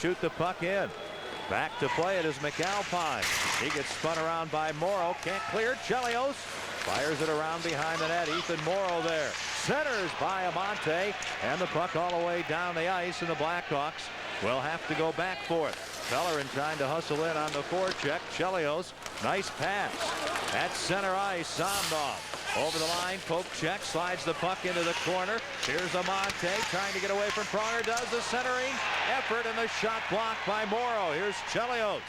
shoot the puck in. Back to play it is McAlpine. He gets spun around by Morrow. Can't clear. Chelios fires it around behind the net. Ethan Morrow there. Centers by Amante. And the puck all the way down the ice. And the Blackhawks will have to go back for it. Bellerin trying to hustle in on the forecheck. Chelios. Nice pass. At center ice. Somnov. Over the line, poke check, slides the puck into the corner. Here's Amante trying to get away from Pronger, does the centering effort, and the shot blocked by Morrow. Here's Chelios.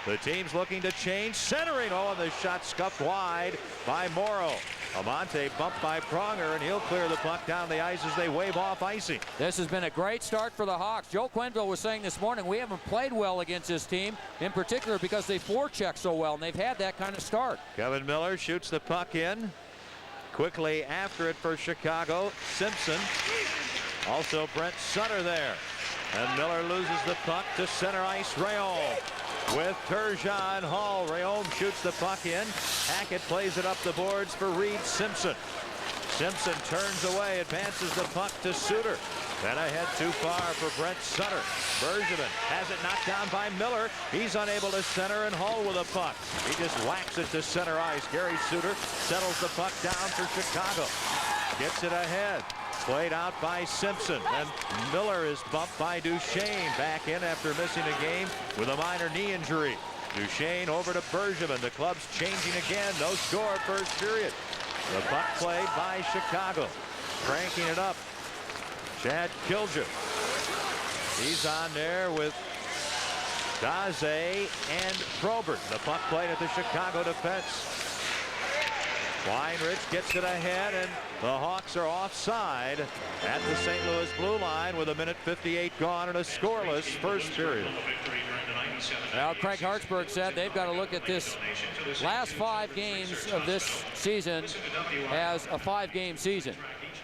The team's looking to change, centering. Oh, and the shot scuffed wide by Morrow. Amante bumped by Pronger, and he'll clear the puck down the ice as they wave off icing. This has been a great start for the Hawks. Joe Quenneville was saying this morning we haven't played well against this team, in particular because they forecheck so well, and they've had that kind of start. Kevin Miller shoots the puck in. Quickly after it for Chicago, Simpson. Also Brent Sutter there. And Miller loses the puck to center ice. Rayon with Turgeon Hall. Rayon shoots the puck in. Hackett plays it up the boards for Reed Simpson. Simpson turns away, advances the puck to Suter. Then ahead too far for Brent Sutter. Bergevin has it knocked down by Miller. He's unable to center, and Hall with a puck. He just whacks it to center ice. Gary Suter settles the puck down for Chicago. Gets it ahead. Played out by Simpson. And Miller is bumped by Duchesne. Back in after missing a game with a minor knee injury. Duchesne over to Bergevin. The club's changing again. No score first period. The puck played by Chicago. Cranking it up. Chad Kilger. He's on there with Daze and Probert. The puck played at the Chicago defense. Weinrich gets it ahead, and the Hawks are offside at the St. Louis blue line with 1:58 gone and a scoreless first period. Well, Craig Hartsburg said they've got to look at this last 5 games of this season as a 5-game season.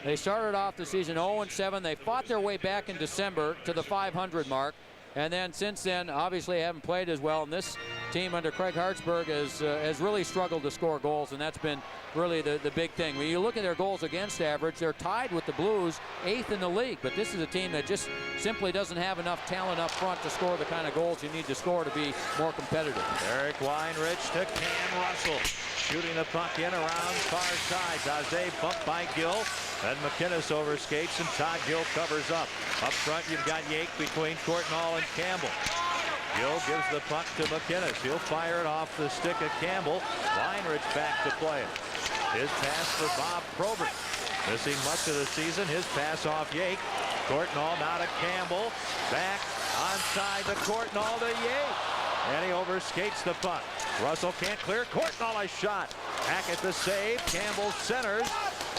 They started off the season 0-7. They fought their way back in December to the 500 mark. And then since then, obviously haven't played as well. And this team under Craig Hartsburg has really struggled to score goals. And that's been really the big thing. When you look at their goals against average, they're tied with the Blues, 8th in the league. But this is a team that just simply doesn't have enough talent up front to score the kind of goals you need to score to be more competitive. Eric Weinrich to Cam Russell. Shooting the puck in around far side. Daze bumped by Gill. And McInnes overskates, and Todd Gill covers up. Up front, you've got Yake between Courtnall and Campbell. Gill gives the puck to McInnes. He'll fire it off the stick of Campbell. Weinrich back to play it. His pass for Bob Probert. Missing much of the season. His pass off Yake. Courtnall now to Campbell. Back onside to Courtnall to Yake. And he overskates the puck. Russell can't clear. Courtnall a shot. Hackett the save. Campbell centers.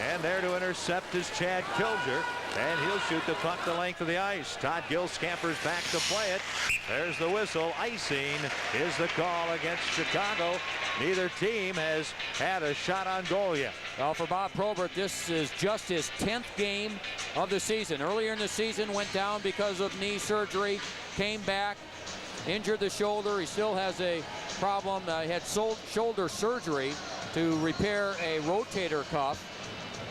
And there to intercept is Chad Kilger. And he'll shoot the puck the length of the ice. Todd Gill scampers back to play it. There's the whistle. Icing is the call against Chicago. Neither team has had a shot on goal yet. Well, for Bob Probert, this is just his 10th game of the season. Earlier in the season, went down because of knee surgery. Came back, injured the shoulder. He still has a problem. He had shoulder surgery to repair a rotator cuff.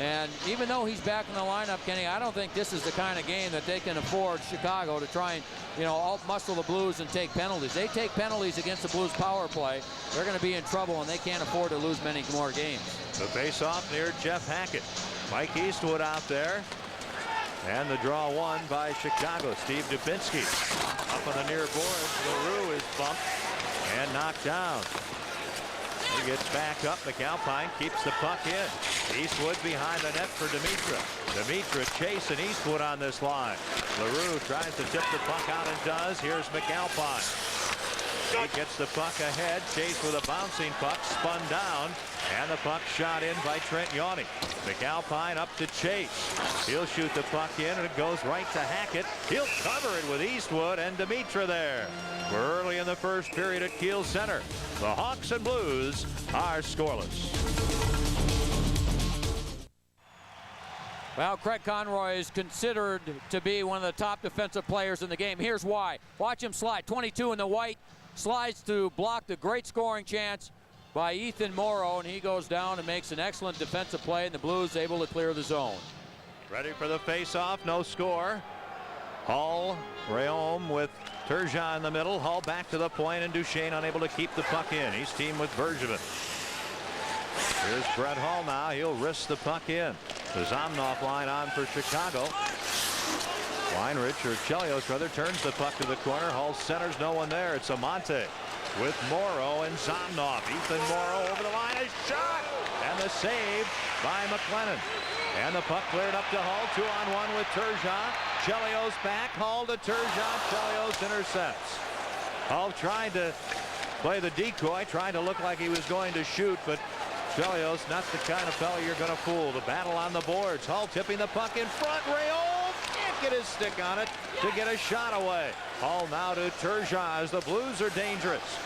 And even though he's back in the lineup, Kenny, I don't think this is the kind of game that they can afford, Chicago, to try and, out-muscle the Blues and take penalties. They take penalties against the Blues power play, they're going to be in trouble, and they can't afford to lose many more games. The face-off near Jeff Hackett. Mike Eastwood out there. And the draw won by Chicago. Steve Dubinsky up on the near boards. LaRue is bumped and knocked down. He gets back up. McAlpine keeps the puck in. Eastwood behind the net for Demitra. Demitra chasing Eastwood on this line. LaRue tries to tip the puck out and does. Here's McAlpine. He gets the puck ahead. Chase with a bouncing puck. Spun down. And the puck shot in by Trent Yawney. McAlpine up to Chase. He'll shoot the puck in, and it goes right to Hackett. He'll cover it with Eastwood and Demitra there. We're early in the first period at Kiel Center. The Hawks and Blues are scoreless. Well, Craig Conroy is considered to be one of the top defensive players in the game. Here's why. Watch him slide. 22 in the white. Slides to block the great scoring chance by Ethan Morrow, and he goes down and makes an excellent defensive play, and the Blues able to clear the zone. Ready for the face-off. No score. Hall, Rayom with Turgeon in the middle. Hall back to the point, and Duchesne unable to keep the puck in. He's teamed with Bergevin. Here's Brett Hall now. He'll wrist the puck in. The Zomnoff line on for Chicago. Weinrich, or Chelios rather, turns the puck to the corner. Hall centers, no one there. It's Amante with Morrow and Zomnoff. Ethan Morrow over the line, a shot, and the save by McLennan. And the puck cleared up to Hall. 2-on-1 with Turgeon. Chelios back. Hall to Turgeon. Chelios intercepts. Hall tried to play the decoy, trying to look like he was going to shoot, but Chelios not the kind of fellow you're going to fool. The battle on the boards. Hall tipping the puck in front. Rayon can't get his stick on it to get a shot away. Hall now to Turgeon as the Blues are dangerous.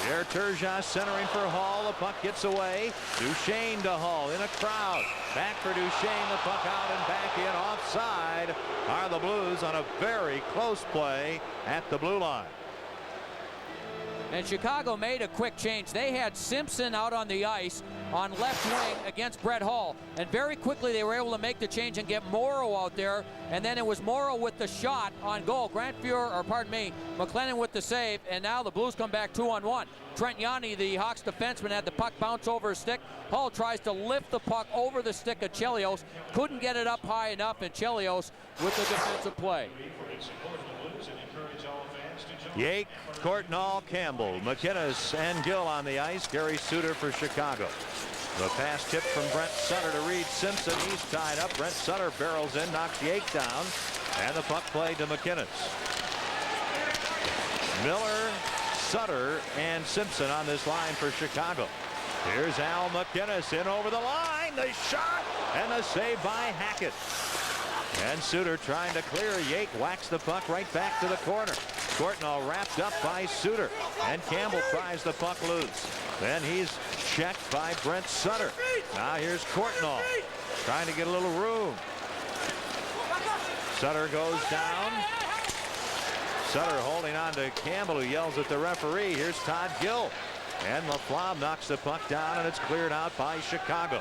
Pierre Turgeon centering for Hall. The puck gets away. Duchesne to Hall in a crowd. Back for Duchesne. The puck out and back in. Offside are the Blues on a very close play at the blue line. And Chicago made a quick change. They had Simpson out on the ice on left wing against Brett Hall. And very quickly they were able to make the change and get Morrow out there. And then it was Morrow with the shot on goal. McLennan with the save. And now the Blues come back 2-on-1. Trent Yanni, the Hawks defenseman, had the puck bounce over his stick. Hall tries to lift the puck over the stick of Chelios. Couldn't get it up high enough, and Chelios with the defensive play. Yake, Courtnall, Campbell, McInnes, and Gill on the ice. Gary Suter for Chicago. The pass tip from Brent Sutter to Reed Simpson. He's tied up. Brent Sutter barrels in, knocks Yake down, and the puck played to McInnes. Miller, Sutter, and Simpson on this line for Chicago. Here's Al McInnes in over the line. The shot and the save by Hackett. And Suter trying to clear. Yake whacks the puck right back to the corner. Courtnall wrapped up by Suter, and Campbell tries the puck loose. Then he's checked by Brent Sutter. Now here's Courtnall trying to get a little room. Sutter goes down. Sutter holding on to Campbell, who yells at the referee. Here's Todd Gill, and LaFlamme knocks the puck down, and it's cleared out by Chicago.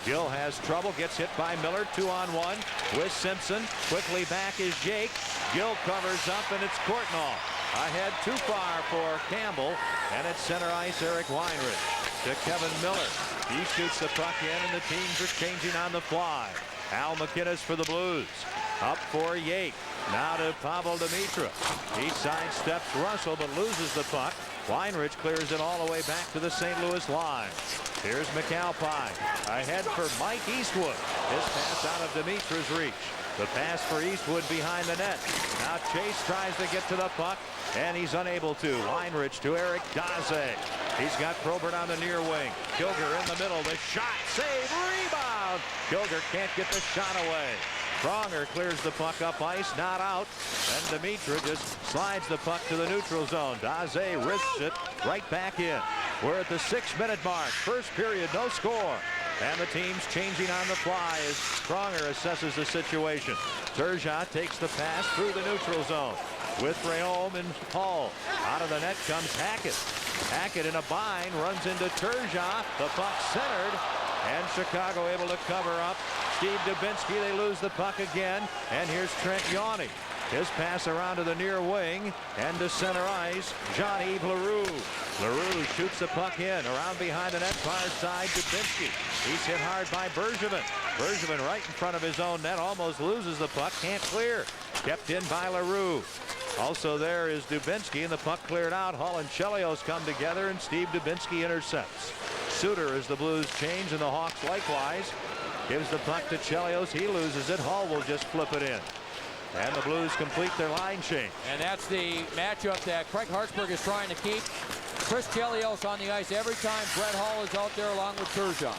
Gill has trouble, gets hit by Miller. 2-on-1 with Simpson. Quickly back is Yake. Gill covers up, and it's Courtnall. Ahead too far for Campbell, and it's center ice Eric Weinrich to Kevin Miller. He shoots the puck in, and the teams are changing on the fly. Al McInnes for the Blues. Up for Yake. Now to Pavel Demitra. He sidesteps Russell, but loses the puck. Weinrich clears it all the way back to the St. Louis line. Here's McAlpine. Ahead for Mike Eastwood. His pass out of Dimitra's reach. The pass for Eastwood behind the net. Now Chase tries to get to the puck, and he's unable to. Weinrich to Eric Daze. He's got Probert on the near wing. Kilger in the middle. The shot, save, rebound. Kilger can't get the shot away. Pronger clears the puck up ice, not out, and Demitra just slides the puck to the neutral zone. Daze risks it right back in. We're at the 6-minute mark. First period, no score. And the team's changing on the fly as Pronger assesses the situation. Turgeon takes the pass through the neutral zone with Rayom and Hall. Out of the net comes Hackett. Hackett in a bind runs into Turgeon. The puck centered, and Chicago able to cover up. Steve Dubinsky, they lose the puck again, and here's Trent Yanni. His pass around to the near wing and to center ice, Jean-Yves Leroux. Leroux shoots the puck in, around behind the net, far side, Dubinsky. He's hit hard by Bergevin. Bergevin right in front of his own net, almost loses the puck, can't clear. Kept in by Leroux. Also there is Dubinsky, and the puck cleared out. Hall and Chelios come together, and Steve Dubinsky intercepts. Suter as the Blues change, and the Hawks likewise. Gives the puck to Chelios. He loses it. Hall will just flip it in. And the Blues complete their line change. And that's the matchup that Craig Hartsburg is trying to keep. Chris Chelios on the ice every time Brett Hall is out there along with Turgeon.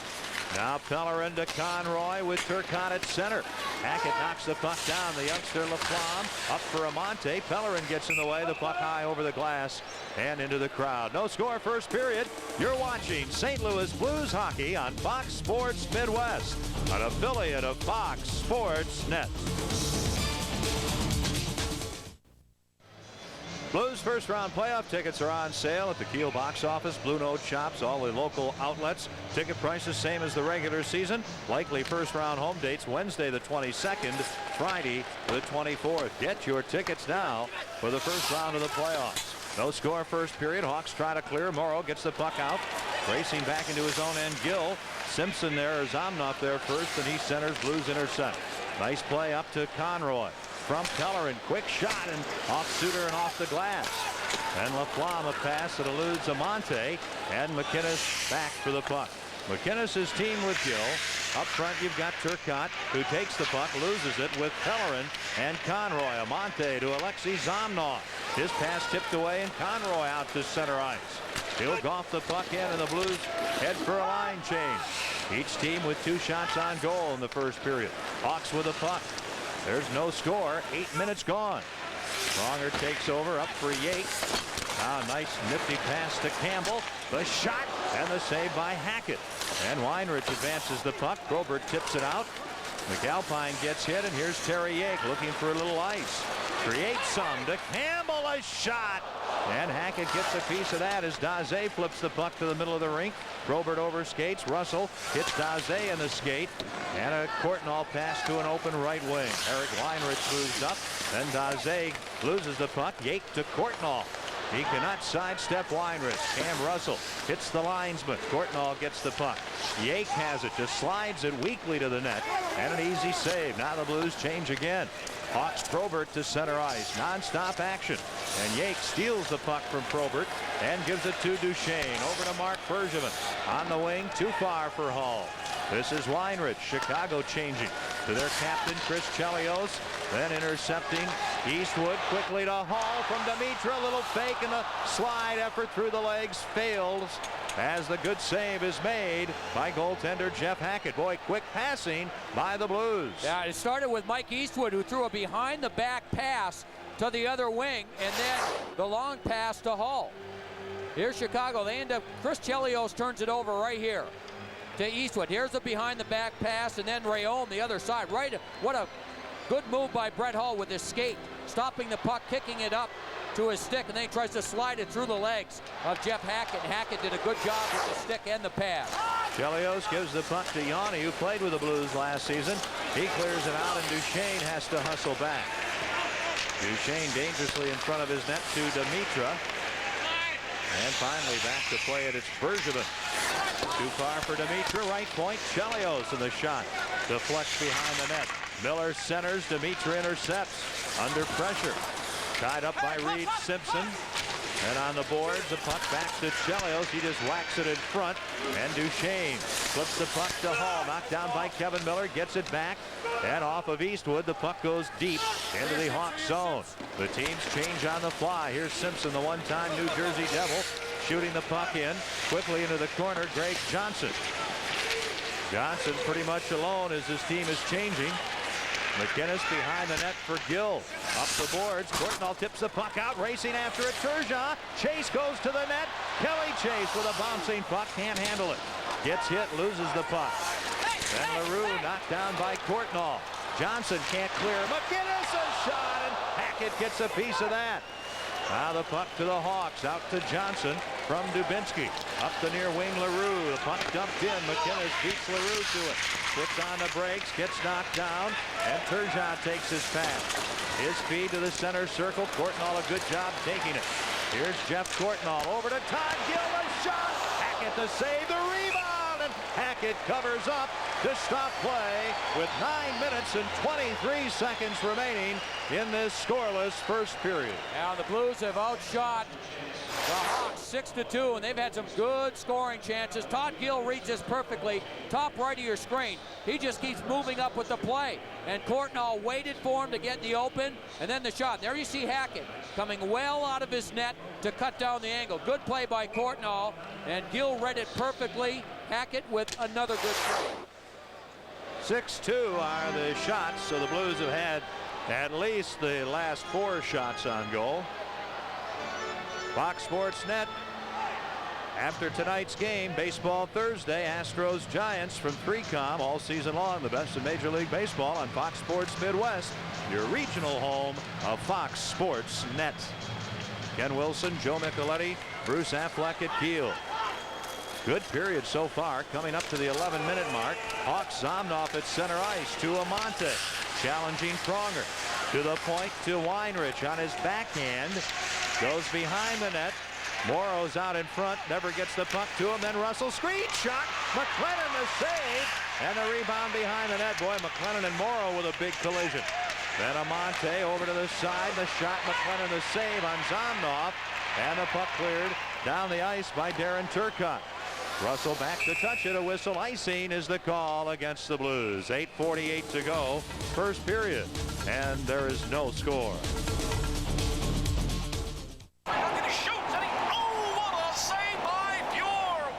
Now Pellerin to Conroy with Turcotte at center. Hackett knocks the puck down. The youngster LaFlamme up for Amante. Pellerin gets in the way. The puck high over the glass and into the crowd. No score first period. You're watching St. Louis Blues hockey on Fox Sports Midwest, an affiliate of Fox Sports Net. Blues first round playoff tickets are on sale at the Kiel box office, Blue Note shops, all the local outlets. Ticket prices same as the regular season. Likely first round home dates Wednesday the 22nd, Friday the 24th. Get your tickets now for the first round of the playoffs. No score first period. Hawks try to clear. Morrow gets the puck out. Racing back into his own end. Gill. Simpson there, or Zomnoff there first, and he centers. Blues intercept. Nice play up to Conroy. From Pellerin, quick shot and off Suter and off the glass. And Laflamme a pass that eludes Amante, and McInnes back for the puck. McInnes is teamed with Gill. Up front you've got Turcotte, who takes the puck, loses it with Pellerin and Conroy. Amante to Alexei Zomnov. His pass tipped away and Conroy out to center ice. He'll golf the puck in and the Blues head for a line change. Each team with 2 shots on goal in the first period. Hawks with the puck. There's no score. 8 minutes gone. Pronger takes over, up for Yates. Now a nice nifty pass to Campbell. The shot and the save by Hackett. And Weinrich advances the puck. Probert tips it out. McAlpine gets hit, and here's Terry Yake looking for a little ice. Creates some to Campbell. A shot. And Hackett gets a piece of that as Daze flips the puck to the middle of the rink. Probert overskates. Russell hits Daze in the skate. And a Courtnall pass to an open right wing. Eric Weinrich moves up. Then Daze loses the puck. Yake to Courtnall. He cannot sidestep Weinrich. Cam Russell hits the linesman. Courtnall gets the puck. Yake has it. Just slides it weakly to the net. And an easy save. Now the Blues change again. Hawks Probert to center ice. Non-stop action. And Yake steals the puck from Probert and gives it to Duchesne. Over to Mark Bergevin. On the wing, too far for Hall. This is Weinrich. Chicago changing to their captain, Chris Chelios. Then intercepting Eastwood quickly to Hall from Demitra. A little fake, and the slide effort through the legs fails as the good save is made by goaltender Jeff Hackett. Boy, quick passing by the Blues. Yeah, it started with Mike Eastwood, who threw a behind-the-back pass to the other wing, and then the long pass to Hall. Here's Chicago. They end up, Chris Chelios turns it over right here to Eastwood. Here's the behind-the-back pass, and then Rayom the other side. Right, what a good move by Brett Hull with his skate, stopping the puck, kicking it up to his stick, and then he tries to slide it through the legs of Jeff Hackett. Hackett did a good job with the stick and the pass. Chelios gives the puck to Yanni, who played with the Blues last season. He clears it out, and Duchesne has to hustle back. Duchesne dangerously in front of his net to Demitra. And finally back to play it. It's Bergevin. Too far for Demitra. Right point. Chelios in the shot. Deflects behind the net. Miller centers. Demitra intercepts. Under pressure. Tied up by Reed Simpson. And on the boards, the puck back to Chelios. He just whacks it in front. And Duchesne flips the puck to Hall. Knocked down by Kevin Miller. Gets it back. And off of Eastwood, the puck goes deep into the Hawks zone. The teams change on the fly. Here's Simpson, the one-time New Jersey Devil, shooting the puck in. Quickly into the corner, Greg Johnson. Johnson pretty much alone as his team is changing. McInnes behind the net for Gill. Up the boards. Courtnall tips the puck out. Racing after it. Turgeon. Chase goes to the net. Kelly Chase with a bouncing puck. Can't handle it. Gets hit. Loses the puck. Then LaRue knocked down by Courtnall. Johnson can't clear. McInnes a shot. And Hackett gets a piece of that. Now the puck to the Hawks. Out to Johnson from Dubinsky. Up the near wing, LaRue. The puck dumped in. McInnes beats LaRue to it. Sits on the brakes. Gets knocked down. And Turgeon takes his pass. His feed to the center circle. Courtnall a good job taking it. Here's Jeff Courtnall. Over to Todd Gill. A shot. Hackett to save the rebound. And Hackett covers up to stop play with 9 minutes and 23 seconds remaining in this scoreless first period. Now the Blues have outshot the Hawks 6-2, and they've had some good scoring chances. Todd Gill reads this perfectly. Top right of your screen. He just keeps moving up with the play. And Courtnall waited for him to get in the open, and then the shot. There you see Hackett coming well out of his net to cut down the angle. Good play by Courtnall, and Gill read it perfectly. Hackett with another good play. 6-2 are the shots, so the Blues have had at least the last 4 shots on goal. Fox Sports Net. After tonight's game, Baseball Thursday, Astros Giants from 3Com all season long. The best in Major League Baseball on Fox Sports Midwest, your regional home of Fox Sports Net. Ken Wilson, Joe Micheletti, Bruce Affleck at Kiel. Good period so far, coming up to the 11-minute mark. Hawks Zomnoff at center ice to Amante, challenging Pronger. To the point to Weinrich on his backhand. Goes behind the net. Morrow's out in front, never gets the puck to him. Then Russell, screen shot. McLennan the save. And the rebound behind the net. Boy, McLennan and Morrow with a big collision. Then Amante over to the side. The shot, McLennan the save on Zomnoff. And the puck cleared down the ice by Darren Turcotte. Russell back to touch it. A whistle. Icing is the call against the Blues. 8:48 to go. First period. And there is no score.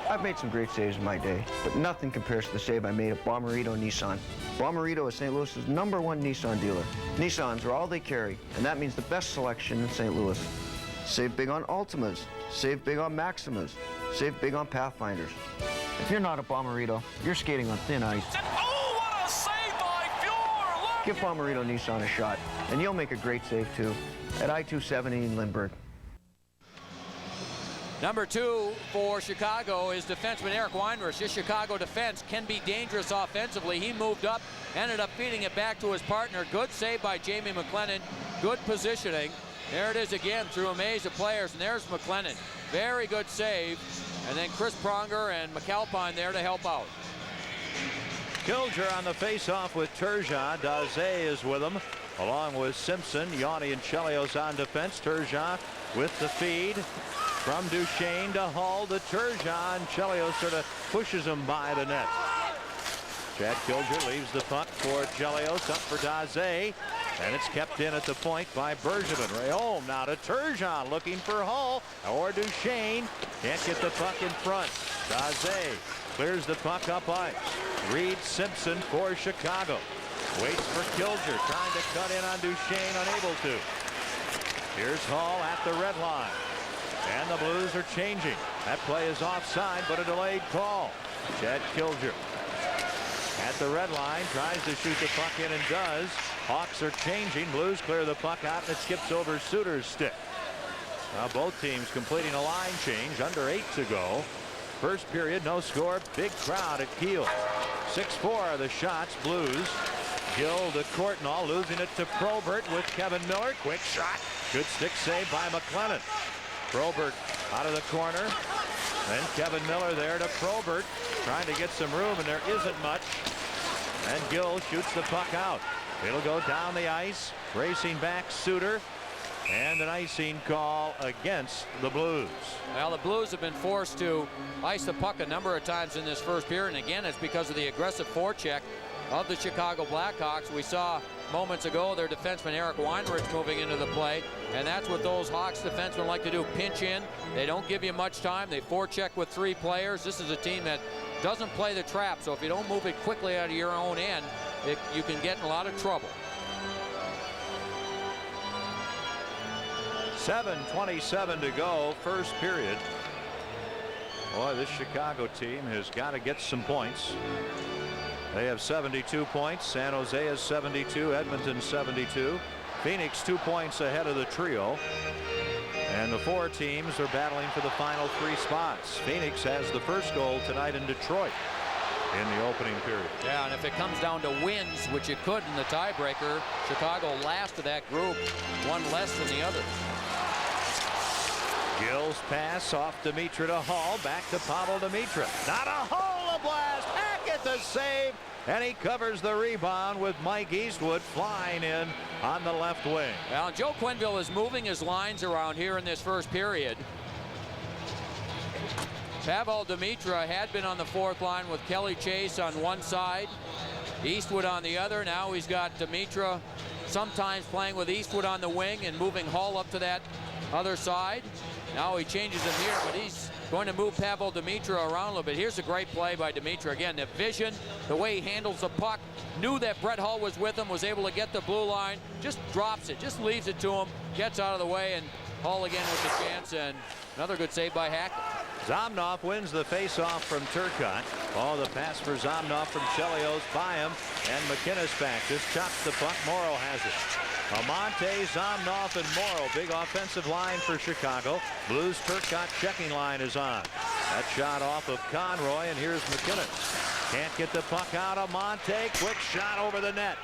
I've made some great saves in my day, but nothing compares to the save I made at Bommarito Nissan. Bommarito is St. Louis's #1 Nissan dealer. Nissans are all they carry, and that means the best selection in St. Louis. Save big on Altimas, save big on Maximas, save big on Pathfinders. If you're not a Bommarito, you're skating on thin ice. Oh, what a save by Fjord! Give Bommarito Nissan a shot, and you'll make a great save too, at I-270 in Lindbergh. Number 2 for Chicago is defenseman Eric Weinrich. This Chicago defense can be dangerous offensively. He moved up, ended up feeding it back to his partner. Good save by Jamie McLennan. Good positioning. There it is again through a maze of players, and there's McLennan. Very good save. And then Chris Pronger and McAlpine there to help out. Kilger on the faceoff with Turgeon. Daze is with him, along with Simpson, Yanni, and Chelios on defense. Turgeon with the feed. From Duchesne to Hull to Turgeon. Chelios sort of pushes him by the net. Chad Kilger leaves the puck for Chelios, up for Daze. And it's kept in at the point by Bergevin. Rayholm now to Turgeon, looking for Hull or Duchesne. Can't get the puck in front. Daze clears the puck up ice. Reed Simpson for Chicago. Waits for Kilger, trying to cut in on Duchesne, unable to. Here's Hull at the red line. And the Blues are changing. That play is offside, but a delayed call. Chad Kilger at the red line, tries to shoot the puck in and does. Hawks are changing. Blues clear the puck out, and it skips over Suter's stick. Now both teams completing a line change. Under 8 to go. First period, no score. Big crowd at Kiel. 6-4 the shots. Blues. Gill to Courtnall, losing it to Probert with Kevin Miller. Quick shot. Good stick save by McLennan. Probert out of the corner. Then Kevin Miller there to Probert, trying to get some room, and there isn't much. And Gill shoots the puck out. It'll go down the ice. Racing back Suter. And an icing call against the Blues. Well, the Blues have been forced to ice the puck a number of times in this first period, and again, it's because of the aggressive forecheck of the Chicago Blackhawks. We saw moments ago their defenseman Eric Weinrich moving into the play, and that's what those Hawks defensemen like to do, pinch in. They don't give you much time. They forecheck with 3 players. This is a team that doesn't play the trap, so if you don't move it quickly out of your own end, you can get in a lot of trouble. 7:27 to go, first period. Boy, this Chicago team has got to get some points. They have 72 points. San Jose has 72. Edmonton 72. Phoenix 2 points ahead of the trio. And the 4 teams are battling for the final 3 spots. Phoenix has the first goal tonight in Detroit in the opening period. Yeah, and if it comes down to wins, which it could in the tiebreaker, Chicago last of that group, 1 less than the other. Gill's pass off Demitra to Hall. Back to Pavel Demitra. Not a Hall, a blast. Hackett the save. And he covers the rebound with Mike Eastwood flying in on the left wing. Well, Joe Quenneville is moving his lines around here in this first period. Pavel Demitra had been on the 4th line with Kelly Chase on one side, Eastwood on the other. Now he's got Demitra sometimes playing with Eastwood on the wing and moving Hall up to that other side. Now he changes him here, but he's going to move Pavel Demitra around a little bit. Here's a great play by Demitra. Again, the vision, the way he handles the puck, knew that Brett Hull was with him, was able to get the blue line, just drops it, just leaves it to him, gets out of the way, and Hull again with the chance, and another good save by Hackett. Zomnoff wins the faceoff from Turcotte. Oh, the pass for Zomnoff from Chelios by him, and McInnes back. Just chops the puck. Morrow has it. Amante, Zomnoff, and Morrow. Big offensive line for Chicago. Blues Turcotte checking line is on. That shot off of Conroy, and here's McKinnon. Can't get the puck out. Amante, quick shot over the net.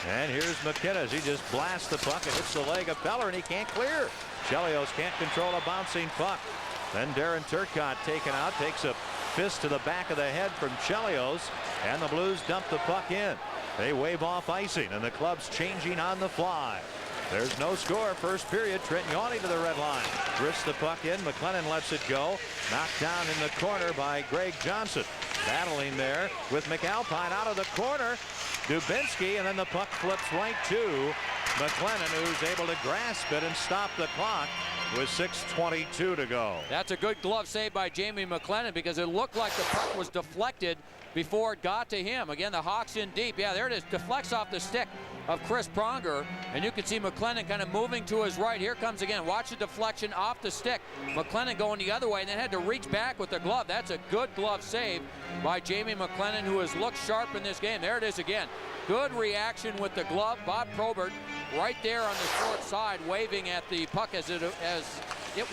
And here's McKinnon. He just blasts the puck and hits the leg of Feller, and he can't clear. Chelios can't control a bouncing puck. Then Darren Turcotte taken out, takes a fist to the back of the head from Chelios, and the Blues dump the puck in. They wave off icing, and the club's changing on the fly. There's no score. First period. Trent Yawney to the red line. Drifts the puck in. McLennan lets it go. Knocked down in the corner by Greg Johnson. Battling there with McAlpine out of the corner. Dubinsky, and then the puck flips right to McLennan, who's able to grasp it and stop the clock with 6:22 to go. That's a good glove save by Jamie McLennan, because it looked like the puck was deflected before it got to him. Again, the Hawks in deep. Yeah, there it is. Deflects off the stick of Chris Pronger, and you can see McLennan kind of moving to his right. Here comes again. Watch the deflection off the stick. McLennan going the other way, and then had to reach back with the glove. That's a good glove save by Jamie McLennan, who has looked sharp in this game. There it is again. Good reaction with the glove. Bob Probert right there on the short side, waving at the puck as it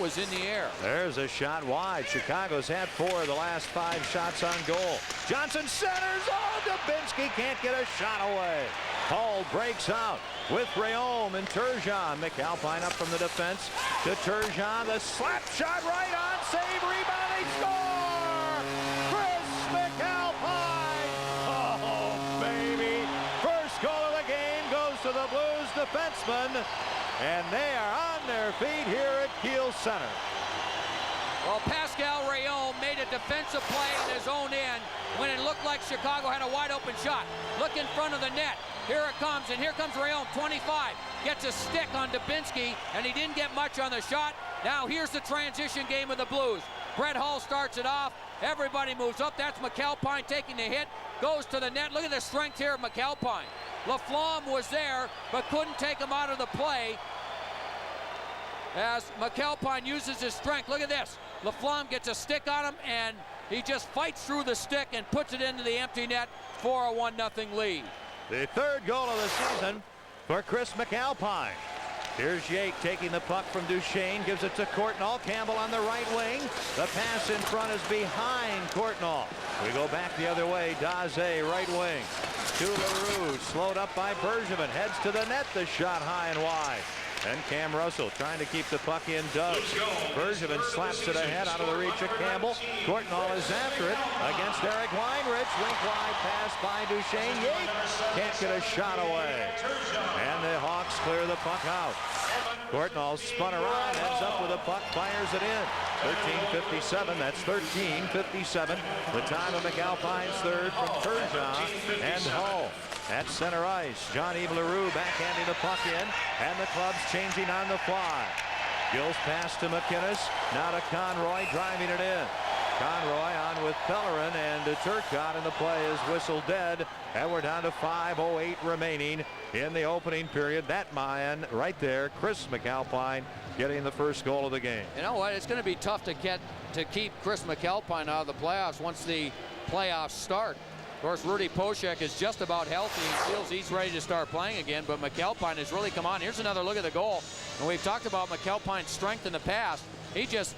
was in the air. There's a shot wide. Chicago's had 4 of the last 5 shots on goal. Johnson centers. Oh, Dubinsky can't get a shot away. Hull breaks out with Rayom and Turgeon. McAlpine up from the defense to Turgeon. The slap shot right on. Save, rebound, they score! Chris McAlpine! Oh, baby. First goal of the game goes to the Blues defenseman. And they are on their feet here at Kiel Center. Well, Pascal Rayom made a defensive play in his own end when it looked like Chicago had a wide open shot. Look in front of the net. Here it comes, and here comes Rayom, 25. Gets a stick on Dubinsky, and he didn't get much on the shot. Now here's the transition game of the Blues. Brett Hull starts it off. Everybody moves up. That's McAlpine taking the hit. Goes to the net. Look at the strength here of McAlpine. Laflamme was there, but couldn't take him out of the play as McAlpine uses his strength. Look at this. Laflamme gets a stick on him, and he just fights through the stick and puts it into the empty net for a 1-0 lead. The 3rd goal of the season for Chris McAlpine. Here's Yake taking the puck from Duchesne, gives it to Courtnall. Campbell on the right wing. The pass in front is behind Courtnall. We go back the other way. Daze, right wing. To LaRue, slowed up by Bergevin. Heads to the net. The shot high and wide. And Cam Russell trying to keep the puck in. Doug. Bergevin slaps it ahead out of the reach of Campbell. Courtnall is after it against Eric Weinrich. Wink wide pass by Duchesne. Yates can't get a shot away. And the Hawks clear the puck out. Courtnall spun around, ends up with the puck, fires it in. 13:57. That's 13:57. The time of McAlpine's third from Turgeon and Hull. At center ice, Jean-Yves Leroux backhanding the puck in, and the club's changing on the fly. Gill's pass to McInnes, now to Conroy, driving it in. Conroy on with Pellerin, and Turcotte, and the play is whistled dead, and we're down to 5:08 remaining in the opening period. That man right there, Chris McAlpine, getting the first goal of the game. You know what? It's going to be tough to keep Chris McAlpine out of the playoffs once the playoffs start. Of course, Rudy Poshek is just about healthy. He feels he's ready to start playing again, but McAlpine has really come on. Here's another look at the goal. And we've talked about McAlpine's strength in the past. He just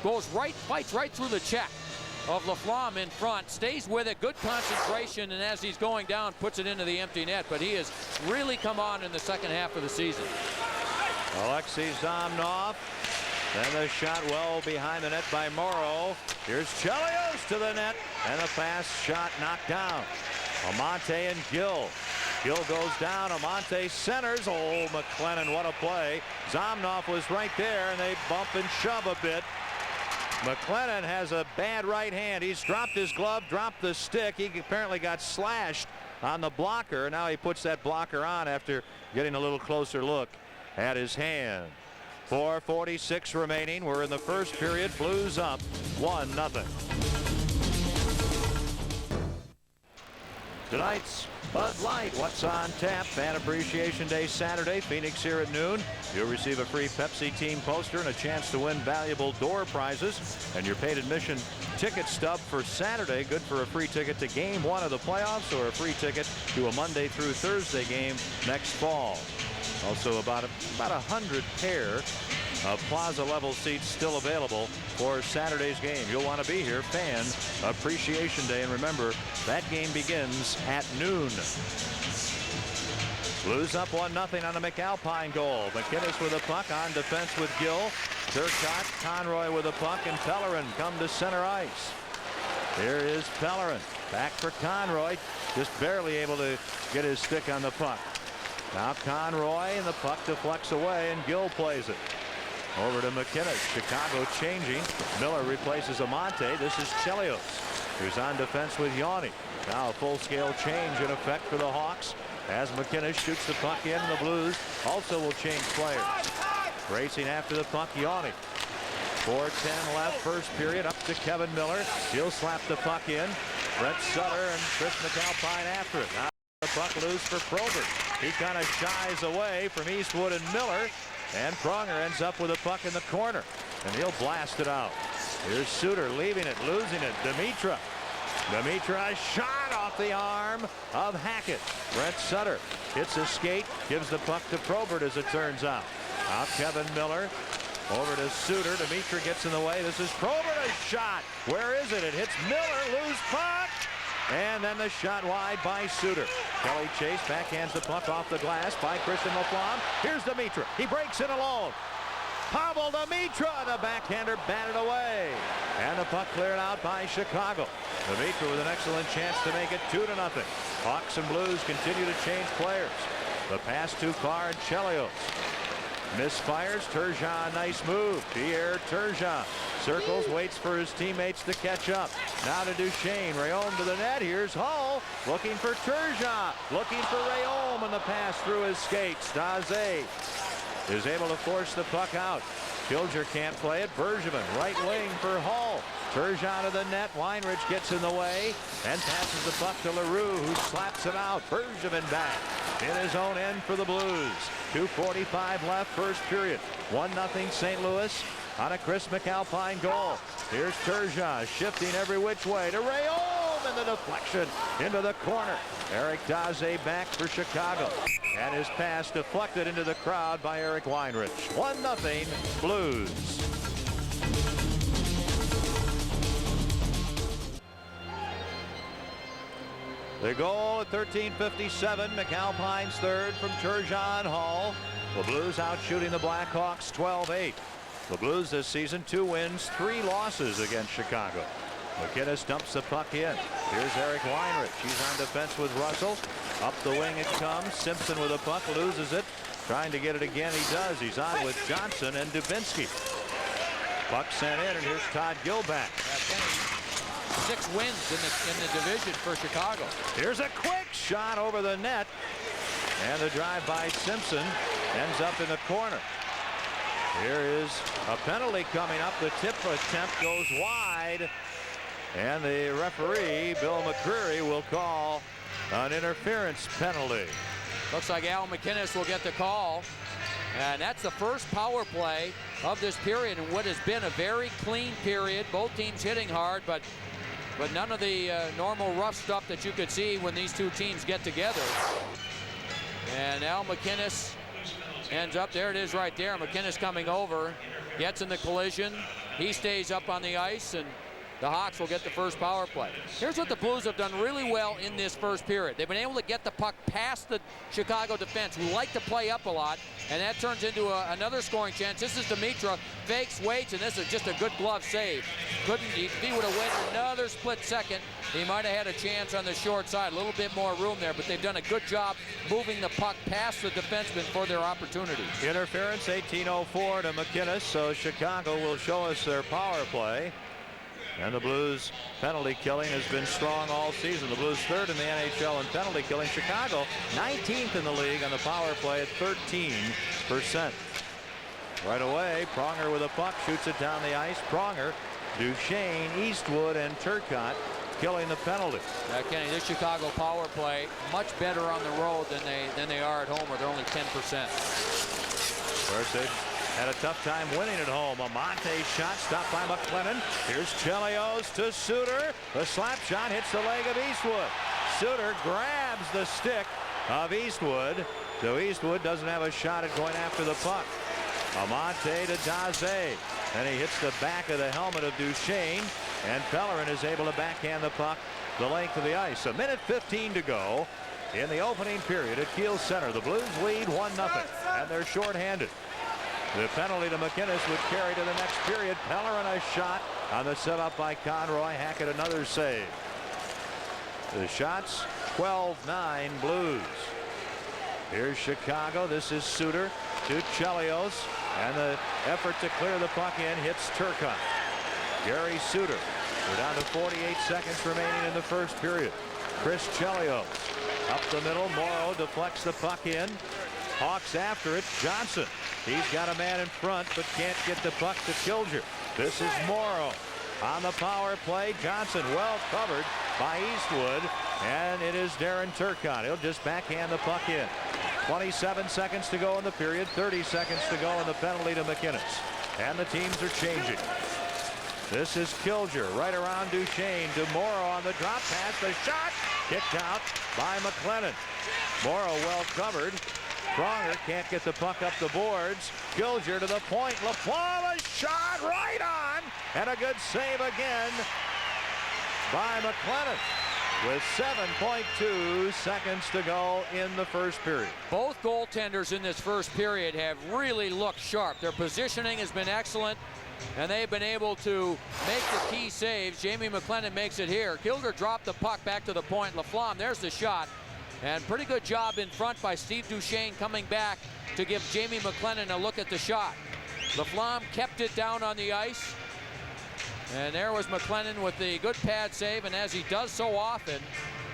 goes right, fights right through the check of Laflamme in front, stays with it, good concentration, and as he's going down, puts it into the empty net. But he has really come on in the second half of the season. Alexei Zomnoff. Then the shot well behind the net by Morrow. Here's Chelios to the net, and the pass shot knocked down. Amante and Gill. Gill goes down. Amante centers. Oh, McLennan, what a play. Zomnoff was right there, and they bump and shove a bit. McLennan has a bad right hand. He's dropped his glove, dropped the stick. He apparently got slashed on the blocker. Now he puts that blocker on after getting a little closer look at his hand. 4:46 remaining. We're in the first period. Blues up 1-0. Tonight's Bud Light, what's on tap? Fan Appreciation Day Saturday, Phoenix here at noon. You'll receive a free Pepsi team poster and a chance to win valuable door prizes. And your paid admission ticket stub for Saturday, good for a free ticket to Game 1 of the playoffs or a free ticket to a Monday through Thursday game next fall. Also about 100 pair of plaza level seats still available for Saturday's game. You'll want to be here. Fan Appreciation Day. And remember, that game begins at noon. Blues up 1-0 on a McAlpine goal. McInnes with a puck on defense with Gill. Turcotte, Conroy with a puck, and Pellerin come to center ice. Here is Pellerin. Back for Conroy. Just barely able to get his stick on the puck. Now Conroy, and the puck deflects away, and Gill plays it. Over to McInnes. Chicago changing. Miller replaces Amante. This is Chelios, who's on defense with Yanni. Now a full-scale change in effect for the Hawks as McInnes shoots the puck in. The Blues also will change players. Racing after the puck, Yanni. 4:10 left, first period. Up to Kevin Miller. He'll slap the puck in. Brent Sutter and Chris McAlpine after it. Now the puck loose for Probert. He kind of shies away from Eastwood and Miller. And Pronger ends up with a puck in the corner. And he'll blast it out. Here's Suter leaving it, losing it. Demitra. Demitra, a shot off the arm of Hackett. Brent Sutter hits a skate, gives the puck to Probert as it turns out. Now Kevin Miller over to Suter. Demitra gets in the way. This is Probert, a shot. Where is it? It hits Miller, loose puck. And then the shot wide by Suter. Kelly Chase backhands the puck off the glass by Christian Laflamme. Here's Demitra. He breaks it alone. Pavel Demitra, the backhander batted away. And the puck cleared out by Chicago. Demitra with an excellent chance to make it 2-0. Hawks and Blues continue to change players. The pass to Carr and Chelios. Misfires. Turgeon, nice move. Pierre Turgeon circles, waits for his teammates to catch up. Now to Duchesne. Rayom to the net. Here's Hull looking for Turgeon. Looking for Rayom, and the pass through his skates. Daze is able to force the puck out. Kilger can't play it. Bergevin, right wing for Hull. Turgeon to the net. Weinrich gets in the way and passes the puck to LaRue, who slaps it out. Bergevin back in his own end for the Blues. 2:45 left, first period. 1-0 St. Louis on a Chris McAlpine goal. Here's Turgeon shifting every which way to Rayom, and the deflection into the corner. Eric Daze back for Chicago, and his pass deflected into the crowd by Eric Weinrich. 1-0 Blues. The goal at 13:57. McAlpine's third from Turgeon Hall. The Blues out shooting the Blackhawks 12-8. The Blues this season 2 wins, 3 losses against Chicago. McInnes dumps the puck in. Here's Eric Weinrich. He's on defense with Russell. Up the wing it comes. Simpson with a puck, loses it. Trying to get it again. He does. He's on with Johnson and Dubinsky. Puck sent in, and here's Todd Gilback. 6 wins in the division for Chicago. Here's a quick shot over the net, and the drive by Simpson ends up in the corner. Here is a penalty coming up. The tip attempt goes wide, and the referee, Bill McCreary, will call an interference penalty. Looks like Al McInnes will get the call, and that's the first power play of this period in what has been a very clean period. Both teams hitting hard, but none of the normal rough stuff that you could see when these two teams get together. And Al McInnes ends up, there it is right there. McInnes coming over, gets in the collision. He stays up on the ice, and the Hawks will get the first power play. Here's what the Blues have done really well in this first period. They've been able to get the puck past the Chicago defense, who like to play up a lot, and that turns into another scoring chance. This is Demitra, fakes, waits, and this is just a good glove save. If he would have waited another split second, he might have had a chance on the short side. A little bit more room there, but they've done a good job moving the puck past the defenseman for their opportunity. Interference, 18:04 to McInnes, so Chicago will show us their power play. And the Blues penalty killing has been strong all season. The Blues third in the NHL in penalty killing. Chicago 19th in the league on the power play at 13%. Right away, Pronger with a puck, shoots it down the ice. Pronger, Duchesne, Eastwood, and Turcotte killing the penalty. Kenny, this Chicago power play much better on the road than they are at home, where they're only 10%. Of course, they had a tough time winning at home. Amante shot stopped by McLennan. Here's Chelios to Suter. The slap shot hits the leg of Eastwood. Suter grabs the stick of Eastwood, So Eastwood doesn't have a shot at going after the puck. Amante to Daze. And he hits the back of the helmet of Duchesne. And Pellerin is able to backhand the puck the length of the ice. 1:15 to go in the opening period at Kiel Center. The Blues lead 1-0, and they're shorthanded. The penalty to McInnes would carry to the next period. Pellerin a shot on the set-up by Conroy. Hackett another save. The shots 12-9 Blues. Here's Chicago. This is Suter to Chelios, and the effort to clear the puck in hits Turcotte. Gary Suter. We're down to 48 seconds remaining in the first period. Chris Chelios up the middle. Morrow deflects the puck in. Hawks after it. Johnson. He's got a man in front but can't get the puck to Kilger. This is Morrow on the power play. Johnson well covered by Eastwood, and it is Darren Turcotte. He'll just backhand the puck in. 27 seconds to go in the period. 30 seconds to go in the penalty to McInnes. And the teams are changing. This is Kilger right around Duchesne to Morrow on the drop pass. The shot kicked out by McLennan. Morrow well covered. Pronger can't get the puck up the boards. Kilger to the point. Laflamme a shot right on, and a good save again by McLennan with 7.2 seconds to go in the first period. Both goaltenders in this first period have really looked sharp. Their positioning has been excellent, and they've been able to make the key saves. Jamie McLennan makes it here. Kilger dropped the puck back to the point. Laflamme, there's the shot. And pretty good job in front by Steve Duchesne coming back to give Jamie McLennan a look at the shot. Laflamme kept it down on the ice. And there was McLennan with the good pad save, and as he does so often,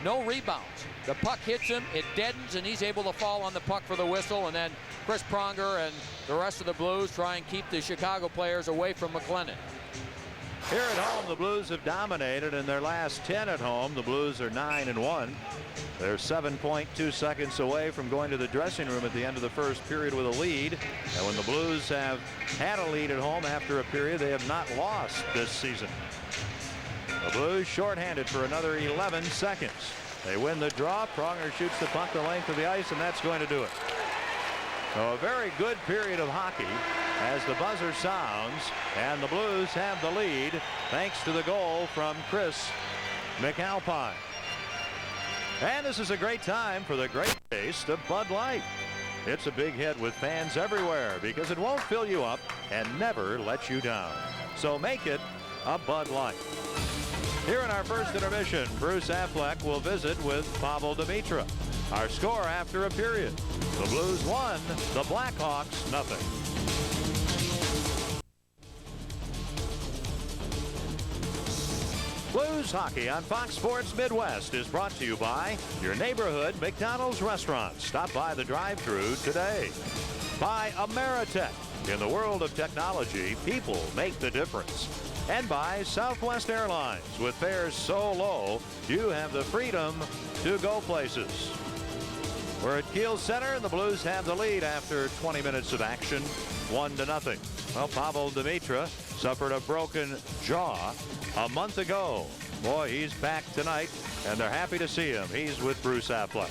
no rebounds. The puck hits him, it deadens, and he's able to fall on the puck for the whistle, and then Chris Pronger and the rest of the Blues try and keep the Chicago players away from McLennan. Here at home, the Blues have dominated in their last 10 at home. The Blues are 9-1. They're 7.2 seconds away from going to the dressing room at the end of the first period with a lead. And when the Blues have had a lead at home after a period, they have not lost this season. The Blues shorthanded for another 11 seconds. They win the draw. Pronger shoots the puck the length of the ice, and that's going to do it. So a very good period of hockey as the buzzer sounds, and the Blues have the lead thanks to the goal from Chris McAlpine. And this is a great time for the great taste of Bud Light. It's a big hit with fans everywhere because it won't fill you up and never let you down. So make it a Bud Light. Here in our first intermission, Bruce Affleck will visit with Pavel Demitra. Our score after a period: the Blues 1, the Blackhawks 0. Blues hockey on Fox Sports Midwest is brought to you by your neighborhood McDonald's restaurant. Stop by the drive-thru today. By Ameritech. In the world of technology, people make the difference. And by Southwest Airlines. With fares so low, you have the freedom to go places. We're at Kiel Center, and the Blues have the lead after 20 minutes of action, 1-0. Well, Pavel Demitra suffered a broken jaw a month ago. Boy, he's back tonight, and they're happy to see him. He's with Bruce Affleck.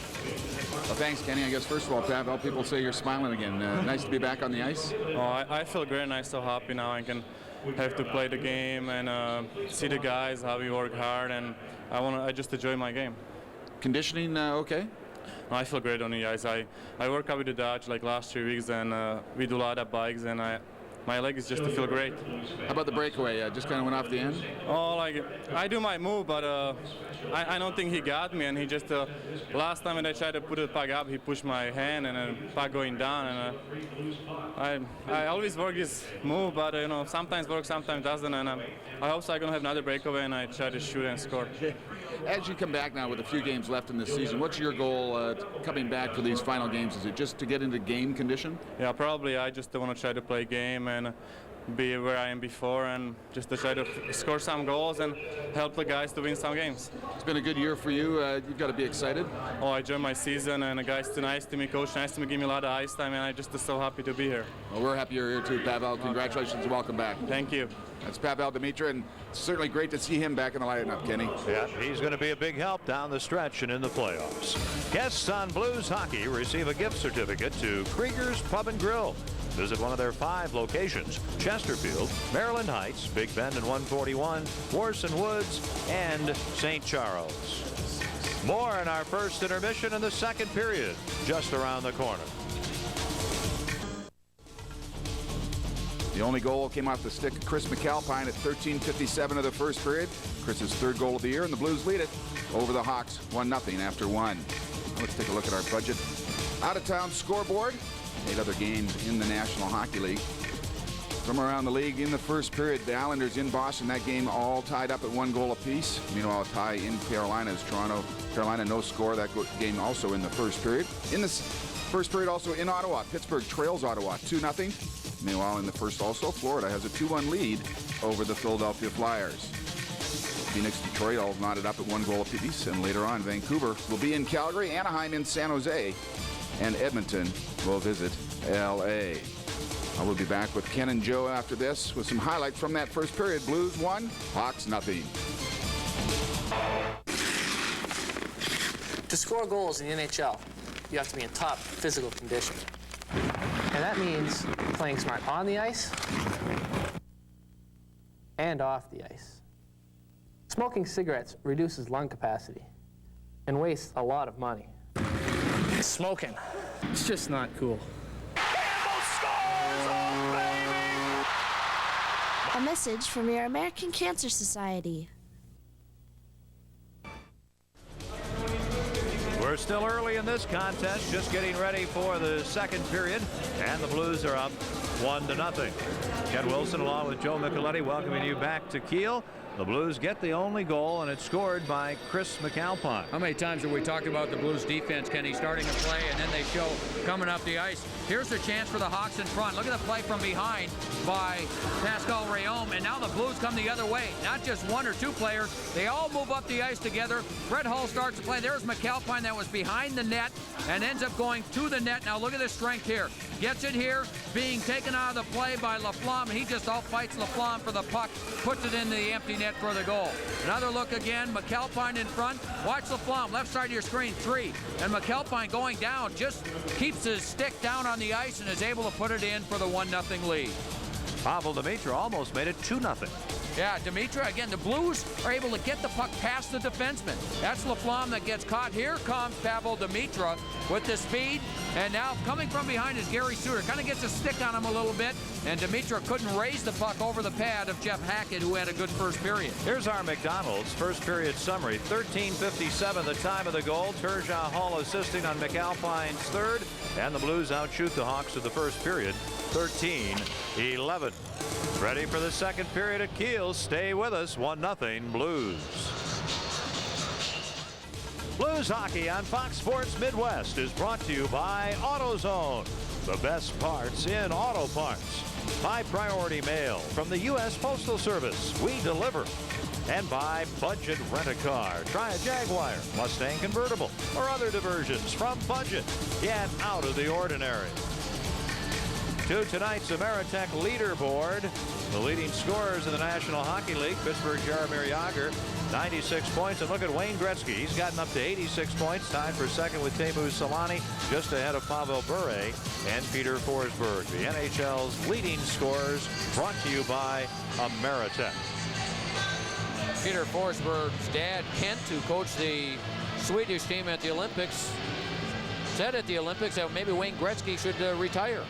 Well, thanks, Kenny. I guess, first of all, Pavel, people say you're smiling again. Nice to be back on the ice. Oh, I feel great, and I'm so happy now. I can have to play the game and see the guys, how we work hard, and I just enjoy my game. Conditioning okay? I feel great on the ice. I work out with the Dodge like last 3 weeks, and we do a lot of bikes, and my leg is just to feel great. How about the breakaway? Just kind of went off the end? Oh, like I do my move, but I don't think he got me, and he just last time when I tried to put the puck up, he pushed my hand and the puck going down, and I always work this move, but you know, sometimes works, sometimes doesn't, and I hope so I'm gonna have another breakaway and I try to shoot and score. As you come back now with a few games left in this season, what's your goal coming back for these final games? Is it just to get into game condition? Yeah, probably. I just want to try to play game and be where I am before and just to try to score some goals and help the guys to win some games. It's been a good year for you. You've got to be excited. Oh, I enjoyed my season, and the guys too nice to me, coach nice to me, give me a lot of ice time, and I just so happy to be here. Well, we're happy you're here too, Pavel. Congratulations and welcome back. Thank you. That's Pavel Demitra, and it's certainly great to see him back in the lineup, Kenny. Yeah, he's going to be a big help down the stretch and in the playoffs. Guests on Blues Hockey receive a gift certificate to Krieger's Pub and Grill. Visit one of their 5 locations: Chesterfield, Maryland Heights, Big Bend and 141, Warson Woods, and St. Charles. More in our first intermission in the second period, just around the corner. The only goal came off the stick of Chris McAlpine at 13:57 of the first period. Chris's 3rd goal of the year, and the Blues lead it over the Hawks 1-0 after 1. Let's take a look at our budget. Out-of-town scoreboard. 8 other games in the National Hockey League. From around the league in the first period, the Islanders in Boston, that game all tied up at 1 goal apiece. Meanwhile, a tie in Carolina as Carolina no score. That game also in the first period. In the first period also in Ottawa, Pittsburgh trails Ottawa 2-0. Meanwhile, in the first also, Florida has a 2-1 lead over the Philadelphia Flyers. Phoenix, Detroit all knotted up at 1 goal apiece, and later on, Vancouver will be in Calgary, Anaheim in San Jose, and Edmonton will visit L.A. I will be back with Ken and Joe after this with some highlights from that first period. Blues 1, Hawks 0. To score goals in the NHL, you have to be in top physical condition. And that means playing smart on the ice and off the ice. Smoking cigarettes reduces lung capacity and wastes a lot of money. Smoking, it's just not cool. A message from your American Cancer Society. We're still early in this contest, just getting ready for the second period, and the Blues are up 1-0. Ken Wilson along with Joe Micheletti welcoming you back to Kiel. The Blues get the only goal, and it's scored by Chris McAlpine. How many times have we talked about the Blues defense, Kenny, starting a play and then they show coming up the ice? Here's the chance for the Hawks in front. Look at the play from behind by Pascal Rayome, and now the Blues come the other way. Not just 1 or 2 players. They all move up the ice together. Brett Hull starts the play. There's McAlpine that was behind the net and ends up going to the net. Now look at the strength here. Gets it here, being taken out of the play by Laflamme, and he just outfights Laflamme for the puck, puts it in the empty net for the goal. Another look again, McAlpine in front. Watch Laflamme, left side of your screen, 3. And McAlpine going down, just keeps his stick down on the ice and is able to put it in for the 1-0 lead. Pavel Demitra almost made it 2-0. Yeah, Demitra, again, the Blues are able to get the puck past the defenseman. That's Laflamme that gets caught. Here comes Pavel Demitra with the speed, and now coming from behind is Gary Suter. Kind of gets a stick on him a little bit, and Demitra couldn't raise the puck over the pad of Jeff Hackett, who had a good first period. Here's our McDonald's first period summary. 13:57 the time of the goal. Turgeon Hall assisting on McAlpine's 3rd, and the Blues outshoot the Hawks of the first period 13-11. Ready for the second period at Kiel. Stay with us. 1-0 Blues. Blues Hockey on Fox Sports Midwest is brought to you by AutoZone, the best parts in auto parts. By Priority Mail from the U.S. Postal Service. We deliver. And by Budget Rent-A-Car. Try a Jaguar, Mustang convertible, or other diversions from Budget. Get out of the ordinary. To tonight's Ameritech leaderboard, the leading scorers in the National Hockey League, Pittsburgh Jaromir Jagr, 96 points. And look at Wayne Gretzky. He's gotten up to 86 points, tied for second with Teemu Selanne, just ahead of Pavel Bure and Peter Forsberg. The NHL's leading scorers, brought to you by Ameritech. Peter Forsberg's dad, Kent, who coached the Swedish team at the Olympics, said at the Olympics that maybe Wayne Gretzky should retire.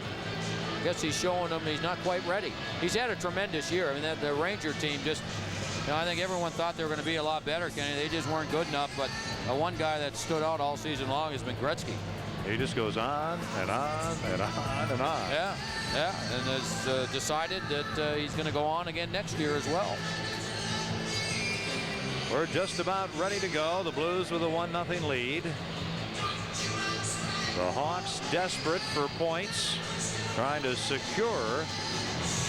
I guess he's showing them he's not quite ready. He's had a tremendous year. I mean, the Ranger team just, I think everyone thought they were going to be a lot better, Kenny. They just weren't good enough. But one guy that stood out all season long has been Gretzky. He just goes on and on and on and on. Yeah, and has decided that he's going to go on again next year as well. We're just about ready to go. The Blues with a 1-0 lead. The Hawks desperate for points, trying to secure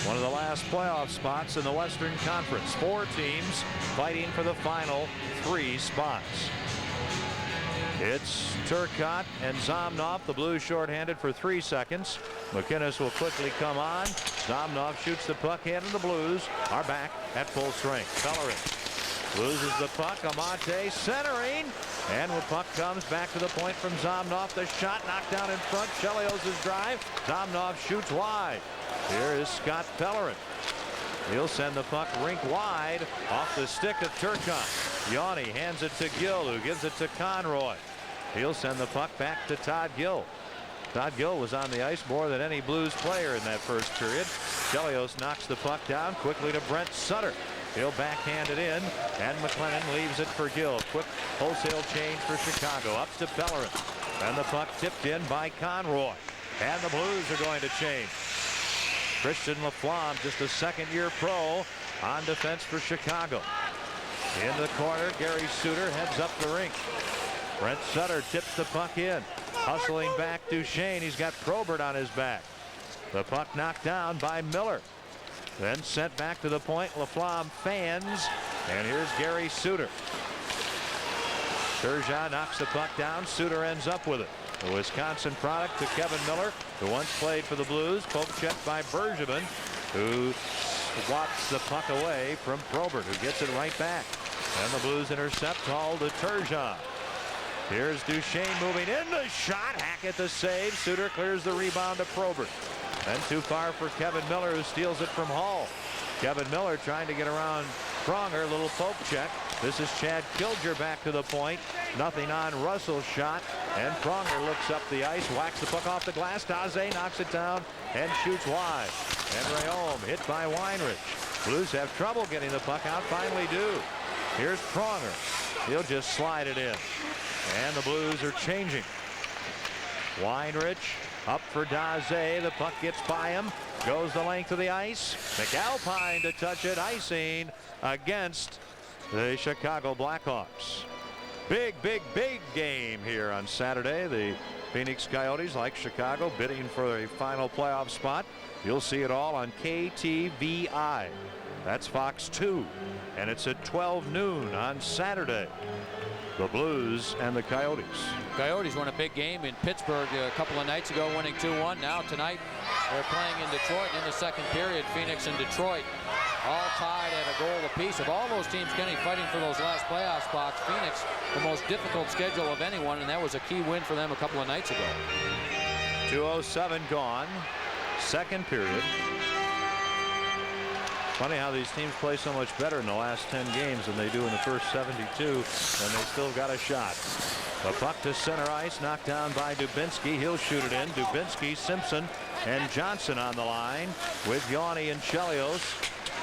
One of the last playoff spots in the Western Conference. 4 teams fighting for the final 3 spots. It's Turcotte and Zomnov. The Blues shorthanded for 3 seconds. McInnes will quickly come on. Zomnov shoots the puck in, and the Blues are back at full strength. Pellerin loses the puck. Amante centering, and when puck comes back to the point from Zomnov, the shot knocked down in front. Chelios' drive. Zomnov shoots wide. Here is Scott Pellerin. He'll send the puck rink wide off the stick of Turcotte. Yanni hands it to Gill, who gives it to Conroy. He'll send the puck back to Todd Gill. Todd Gill was on the ice more than any Blues player in that first period. Chelios knocks the puck down quickly to Brent Sutter. He'll backhand it in, and McLennan leaves it for Gill. Quick wholesale change for Chicago. Up to Pellerin. And the puck tipped in by Conroy. And the Blues are going to change. Christian Laflamme, just a second-year pro, on defense for Chicago. In the corner, Gary Suter heads up the rink. Brent Sutter tips the puck in. Hustling back Duchesne. He's got Probert on his back. The puck knocked down by Miller. Then sent back to the point. Laflamme fans. And here's Gary Suter. Turgeon knocks the puck down. Suter ends up with it. The Wisconsin product to Kevin Miller, who once played for the Blues. Poke check by Bergevin, who swats the puck away from Probert, who gets it right back. And the Blues intercept all to Turgeon. Here's Duchesne moving in the shot. Hackett the save. Suter clears the rebound to Probert. And too far for Kevin Miller, who steals it from Hall. Kevin Miller trying to get around Pronger. Little poke check. This is Chad Kilger back to the point. Nothing on Russell's shot. And Pronger looks up the ice, whacks the puck off the glass. Daze knocks it down and shoots wide. And Rayom hit by Weinrich. Blues have trouble getting the puck out. Finally do. Here's Pronger. He'll just slide it in. And the Blues are changing. Weinrich up for Daze. The puck gets by him. Goes the length of the ice. McAlpine to touch it. Icing against the Chicago Blackhawks. Big game here on Saturday. The Phoenix Coyotes, like Chicago, bidding for a final playoff spot. You'll see it all on KTVI. That's Fox 2. And it's at 12 noon on Saturday. The Blues and the Coyotes. Coyotes won a big game in Pittsburgh a couple of nights ago, winning 2-1. Now tonight they're playing in Detroit. In the second period, Phoenix and Detroit all tied at a goal apiece. Of all those teams, Kenny, fighting for those last playoff spots, Phoenix the most difficult schedule of anyone, and that was a key win for them a couple of nights ago. 2:07 gone. Second period. Funny how these teams play so much better in the last 10 games than they do in the first 72, and they still got a shot. The puck to center ice, knocked down by Dubinsky. He'll shoot it in. Dubinsky, Simpson, and Johnson on the line with Yanni and Chelios.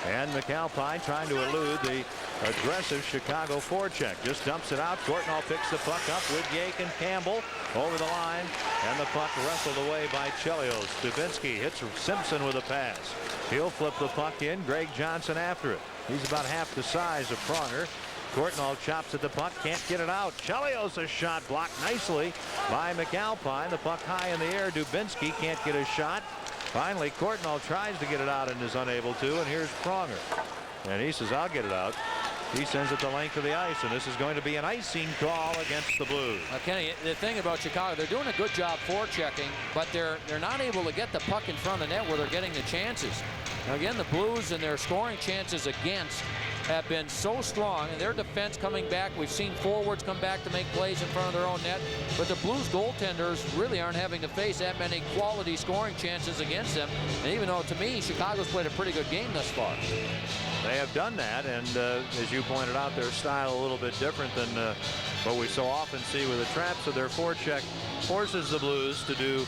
And McAlpine trying to elude the aggressive Chicago forecheck. Just dumps it out. Courtnall picks the puck up with Yake and Campbell over the line. And the puck wrestled away by Chelios. Dubinsky hits Simpson with a pass. He'll flip the puck in. Greg Johnson after it. He's about half the size of Pronger. Courtnall chops at the puck. Can't get it out. Chelios a shot blocked nicely by McAlpine. The puck high in the air. Dubinsky can't get a shot. Finally, Courtnall tries to get it out and is unable to. And here's Pronger. And he says, I'll get it out. He sends it the length of the ice, and this is going to be an icing call against the Blues. Kenny, the thing about Chicago, they're doing a good job forechecking, but they're not able to get the puck in front of the net where they're getting the chances. Now, again, the Blues and their scoring chances against have been so strong, and their defense coming back. We've seen forwards come back to make plays in front of their own net, but the Blues goaltenders really aren't having to face that many quality scoring chances against them. And even though, to me, Chicago's played a pretty good game thus far. They have done that, and as you pointed out, their style a little bit different than what we so often see with the trap. So their forecheck forces the Blues to do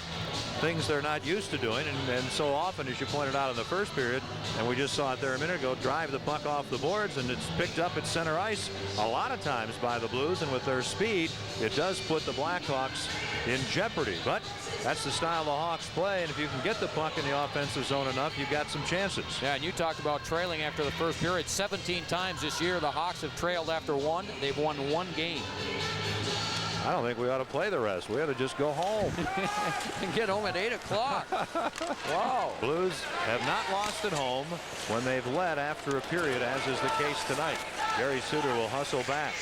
things they're not used to doing, and so often, as you pointed out in the first period, and we just saw it there a minute ago, drive the puck off the boards, and it's picked up at center ice a lot of times by the Blues, and with their speed, it does put the Blackhawks in jeopardy. But that's the style the Hawks play, and if you can get the puck in the offensive zone enough, you've got some chances. Yeah, and you talked about trailing after the first period. 17 times this year the Hawks have trailed after one. They've won one game. I don't think we ought to play the rest. We ought to just go home. And get home at 8 o'clock. Wow. Blues have not lost at home when they've led after a period, as is the case tonight. Gary Suter will hustle back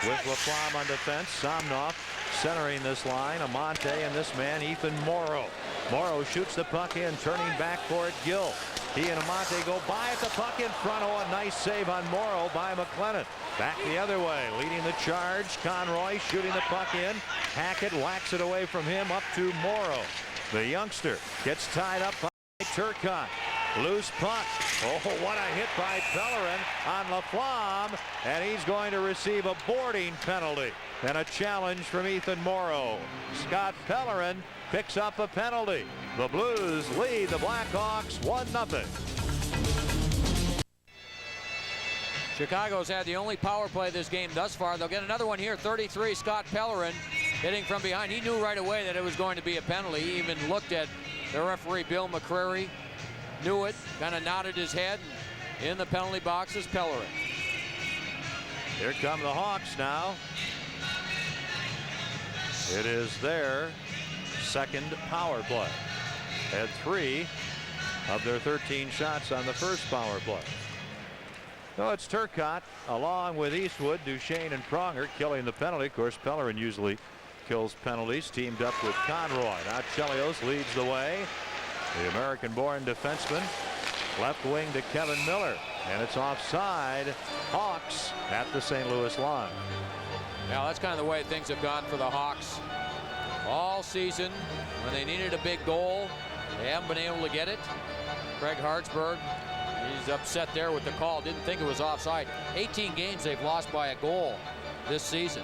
with Laflamme on defense. Somnoff centering this line. Amante and this man, Ethan Morrow. Morrow shoots the puck in, turning back for it, Gill. He and Amante go by at the puck in front. Oh, a nice save on Morrow by McLennan. Back the other way, leading the charge. Conroy shooting the puck in. Hackett whacks it away from him up to Morrow. The youngster gets tied up by Turcotte. Loose puck. Oh, what a hit by Pellerin on Laflamme. And he's going to receive a boarding penalty and a challenge from Ethan Morrow. Scott Pellerin picks up a penalty. The Blues lead the Blackhawks 1-0. Chicago's had the only power play this game thus far. They'll get another one here. 33, Scott Pellerin hitting from behind. He knew right away that it was going to be a penalty. He even looked at the referee, Bill McCreary. Knew it, kind of nodded his head. In the penalty box is Pellerin. Here come the Hawks now. It is their second power play. Had 3 of their 13 shots on the first power play. No, it's Turcotte along with Eastwood, Duchesne, and Pronger killing the penalty. Of course, Pellerin usually kills penalties, teamed up with Conroy. Now Chelios leads the way. The American-born defenseman, left wing to Kevin Miller, and it's offside. Hawks at the St. Louis line. Now that's kind of the way things have gone for the Hawks all season. When they needed a big goal, they haven't been able to get it. Craig Hartsburg, he's upset there with the call. Didn't think it was offside. 18 games they've lost by a goal this season,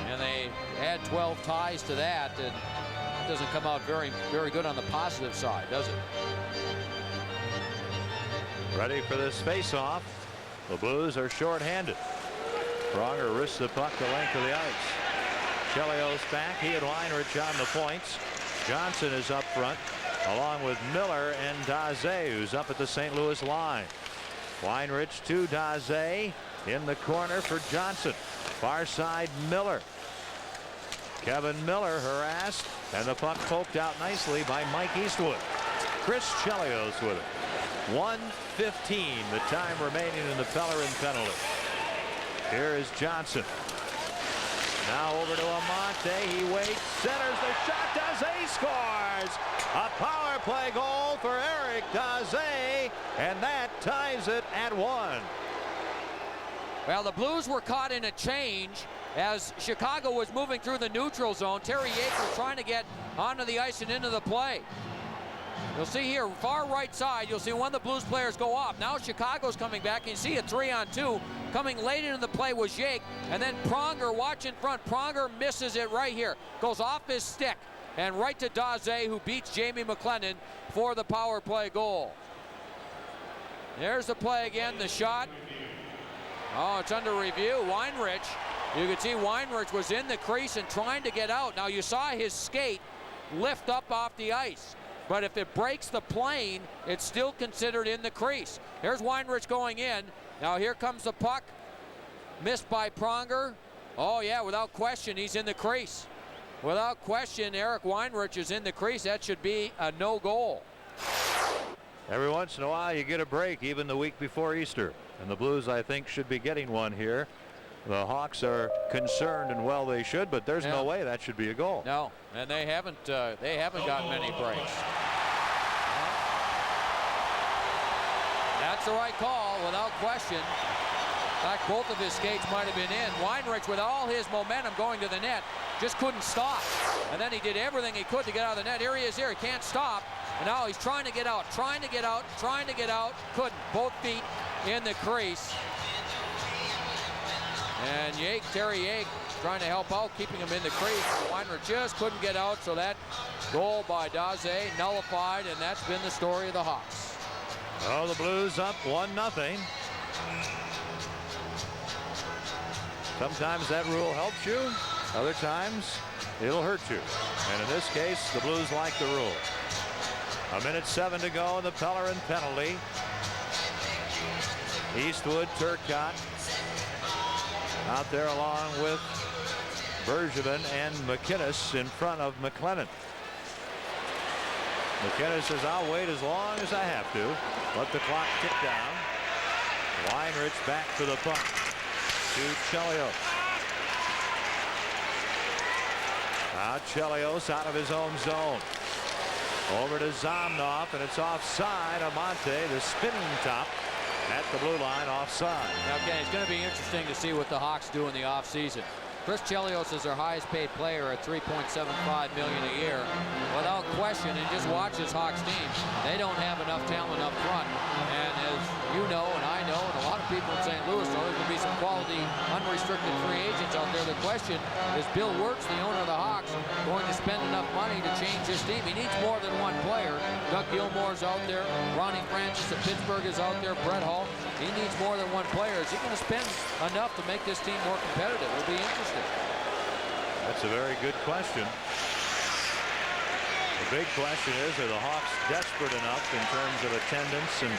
and they add 12 ties to that, and it doesn't come out very good on the positive side, does it? Ready for this face-off. The Blues are short-handed. Pronger risks the puck the length of the ice. Chelios back. He and Weinrich on the points. Johnson is up front, along with Miller and Daze, who's up at the St. Louis line. Weinrich to Daze in the corner for Johnson. Far side, Miller. Kevin Miller harassed, and the puck poked out nicely by Mike Eastwood. Chris Chelios with it. 1:15, the time remaining in the Pellerin penalty. Here is Johnson. Now over to Amante. He waits, centers the shot. Daze scores. A power play goal for Eric Daze, and that ties it at 1. Well, the Blues were caught in a change as Chicago was moving through the neutral zone. Terry Yeager trying to get onto the ice and into the play. You'll see here, far right side, you'll see one of the Blues players go off. Now Chicago's coming back, and you see a 3-on-2. Coming late into the play was Jake, and then Pronger, watch in front. Pronger misses it right here. Goes off his stick, and right to Daze, who beats Jamie McLennan for the power play goal. There's the play again, the shot. Oh, it's under review. Weinrich, you can see Weinrich was in the crease and trying to get out. Now you saw his skate lift up off the ice. But if it breaks the plane, it's still considered in the crease. Here's Weinrich going in. Now here comes the puck. Missed by Pronger. Oh yeah, without question, he's in the crease. Without question, Eric Weinrich is in the crease. That should be a no goal. Every once in a while you get a break, even the week before Easter. And the Blues, I think, should be getting one here. The Hawks are concerned, and well they should, but there's no way that should be a goal. No, and they haven't gotten many breaks. That's the right call, without question. In fact, both of his skates might have been in. Weinrich, with all his momentum going to the net, just couldn't stop. And then he did everything he could to get out of the net. Here he is here, he can't stop. And now he's trying to get out, trying to get out. Couldn't. Both feet in the crease. And Terry Yake trying to help out, keeping him in the crease. Weinrich just couldn't get out, so that goal by Daze nullified, and that's been the story of the Hawks. Oh, the Blues up 1-0. Sometimes that rule helps you, other times it'll hurt you. And in this case, the Blues like the rule. 1:07 to go in the Pellerin penalty. Eastwood, Turcotte out there along with Bergevin and McInnes in front of McLennan. McInnes says, I'll wait as long as I have to. Let the clock tick down. Weinrich back to the puck to Chelios. Now Chelios out of his own zone. Over to Zomnov, and it's offside. Amante, the spinning top at the blue line, offside. Okay, it's going to be interesting to see what the Hawks do in the offseason. Chris Chelios is their highest paid player at $3.75 million a year. Without question, and just watch this Hawks team, they don't have enough talent up front. And as you know, and I know, and a lot of people in St. Louis know, there's going to be some quality unrestricted free agents out there. The question is, Bill Wirtz, the owner of the Hawks, going to spend enough money to change his team? He needs more than one player. Doug Gilmore's out there. Ronnie Francis of Pittsburgh is out there. Brett Hull. He needs more than one player. Is he going to spend enough to make this team more competitive? It'll be interesting. That's a very good question. The big question is, are the Hawks desperate enough in terms of attendance and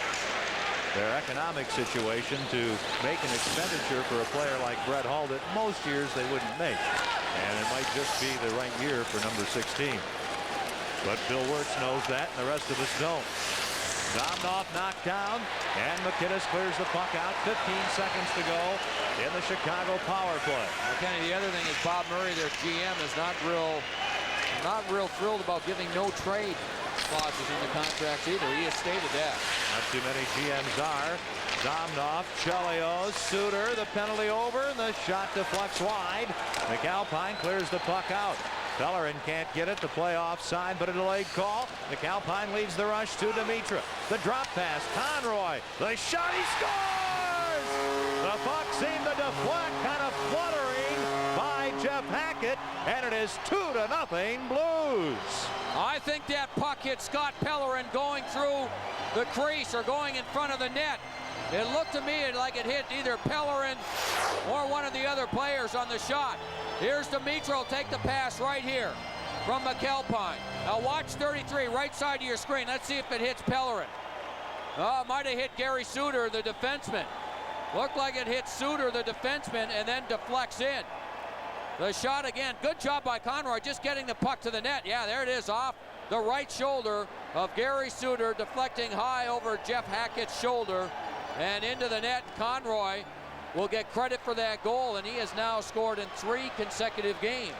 their economic situation to make an expenditure for a player like Brett Hull that most years they wouldn't make? And it might just be the right year for number 16. But Bill Wirtz knows that, and the rest of us don't. Zomnov knocked down, and McInnes clears the puck out. 15 seconds to go in the Chicago power play. Kenny, the other thing is Bob Murray, their GM, is not real thrilled about giving no trade clauses in the contracts either. He has stated that. Not too many GMs are. Zomnov, Chelios, Suter, the penalty over, and the shot deflects wide. McAlpine clears the puck out. Bellerin can't get it. The play offside, but a delayed call. McAlpine leads the rush to Demitra. The drop pass, Conroy. The shot, he scores! The puck seemed to deflect, kind of fluttering by Jeff Hackett, and it is 2-0 Blues. I think that puck hit Scott Bellerin going through the crease or going in front of the net. It looked to me like it hit either Bellerin or one of the other players on the shot. Here's Demitra, will take the pass right here from McAlpine. Now watch 33, right side of your screen. Let's see if it hits Bellerin. Oh, it might have hit Gary Suter, the defenseman. Looked like it hit Suter, the defenseman, and then deflects in. The shot again, good job by Conroy, just getting the puck to the net. Yeah, there it is, off the right shoulder of Gary Suter, deflecting high over Jeff Hackett's shoulder and into the net. Conroy will get credit for that goal, and he has now scored in 3 consecutive games.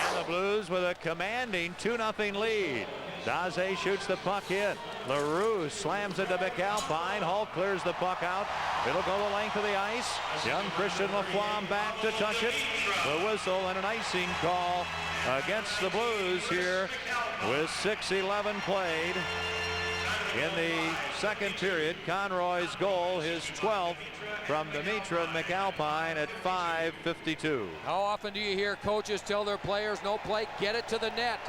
And the Blues with a commanding 2-0 lead. Daze shoots the puck in. LaRue slams it to McAlpine. Hull clears the puck out. It'll go the length of the ice. Young Christian Laflamme back to touch it. The whistle and an icing call against the Blues here with 6:11 played in the second period. Conroy's goal, his 12th from Demitra and McAlpine at 5:52. How often do you hear coaches tell their players, no play, get it to the net.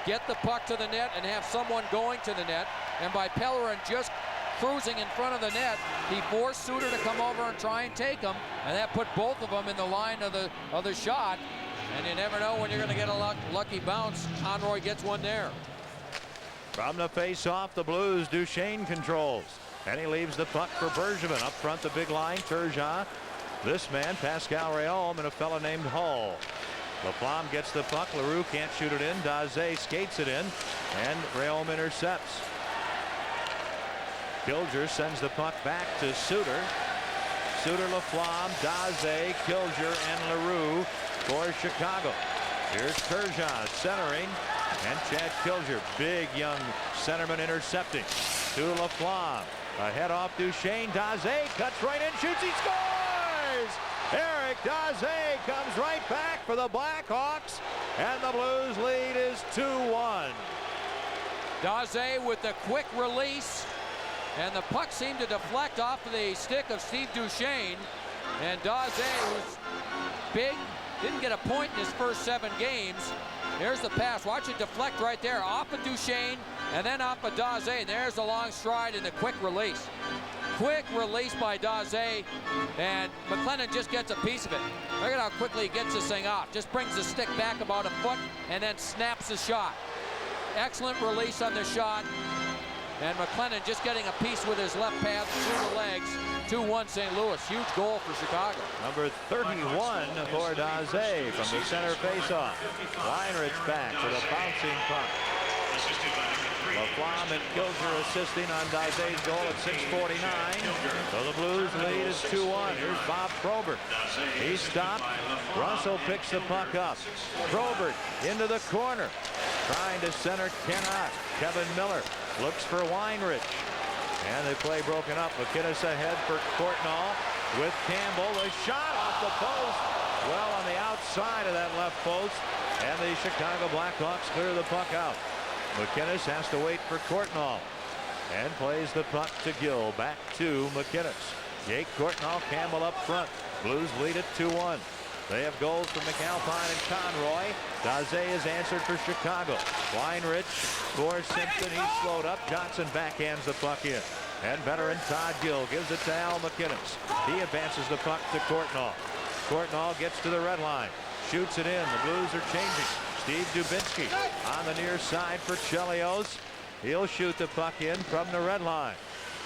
Get the puck to the net and have someone going to the net. And by Bellerin just cruising in front of the net, he forced Suter to come over and try and take him, and that put both of them in the line of the shot. And you never know when you're going to get a lucky bounce. Conroy gets one there. From the face-off, the Blues, Duchesne controls. And he leaves the puck for Bergevin. Up front, the big line, Turgeon. This man, Pascal Réaume, and a fellow named Hull. Laflamme gets the puck. LaRue can't shoot it in. Daze skates it in, and Réaume intercepts. Kilger sends the puck back to Suter. Suter, Laflamme, Daze, Kilger, and LaRue for Chicago. Here's Turgeon centering, and Chad Kilger, big young centerman, intercepting. To Laflamme. A head off Duchesne. Daze cuts right in, shoots, he scores! Eric Daze comes right back for the Blackhawks, and the Blues lead is 2-1. Daze with the quick release, and the puck seemed to deflect off the stick of Steve Duchesne. And Daze, who's big, didn't get a point in his first 7 games. Here's the pass. Watch it deflect right there off of Duchesne and then off of Daze. There's the long stride and the quick release. Quick release by Daze, and McLennan just gets a piece of it. Look at how quickly he gets this thing off. Just brings the stick back about a foot and then snaps the shot. Excellent release on the shot. And McLennan just getting a piece with his left pad through the legs. 2-1 St. Louis. Huge goal for Chicago. Number 31 for Daze from the center faceoff. Weinrich back with a bouncing puck. LaFlamme and Kilger assisting on Daze's goal at 6:49. So the Blues lead is 2-1. Here's Bob Probert. He stopped. Russell picks the puck up. Probert into the corner. Trying to center, cannot. Kevin Miller looks for Weinrich. And they play broken up. McKinnis ahead for Courtnall with Campbell. A shot off the post. Well on the outside of that left post. And the Chicago Blackhawks clear the puck out. McKinnis has to wait for Courtnall and plays the puck to Gill. Back to McKinnis. Jake Courtnall, Campbell up front. Blues lead at 2-1. They have goals from McAlpine and Conroy. Daze is answered for Chicago. Weinrich for Simpson. He's slowed up. Johnson backhands the puck in. And veteran Todd Gill gives it to Al McKinnis. He advances the puck to Courtnall. Courtnall gets to the red line. Shoots it in. The Blues are changing. Steve Dubinsky on the near side for Chelios. He'll shoot the puck in from the red line.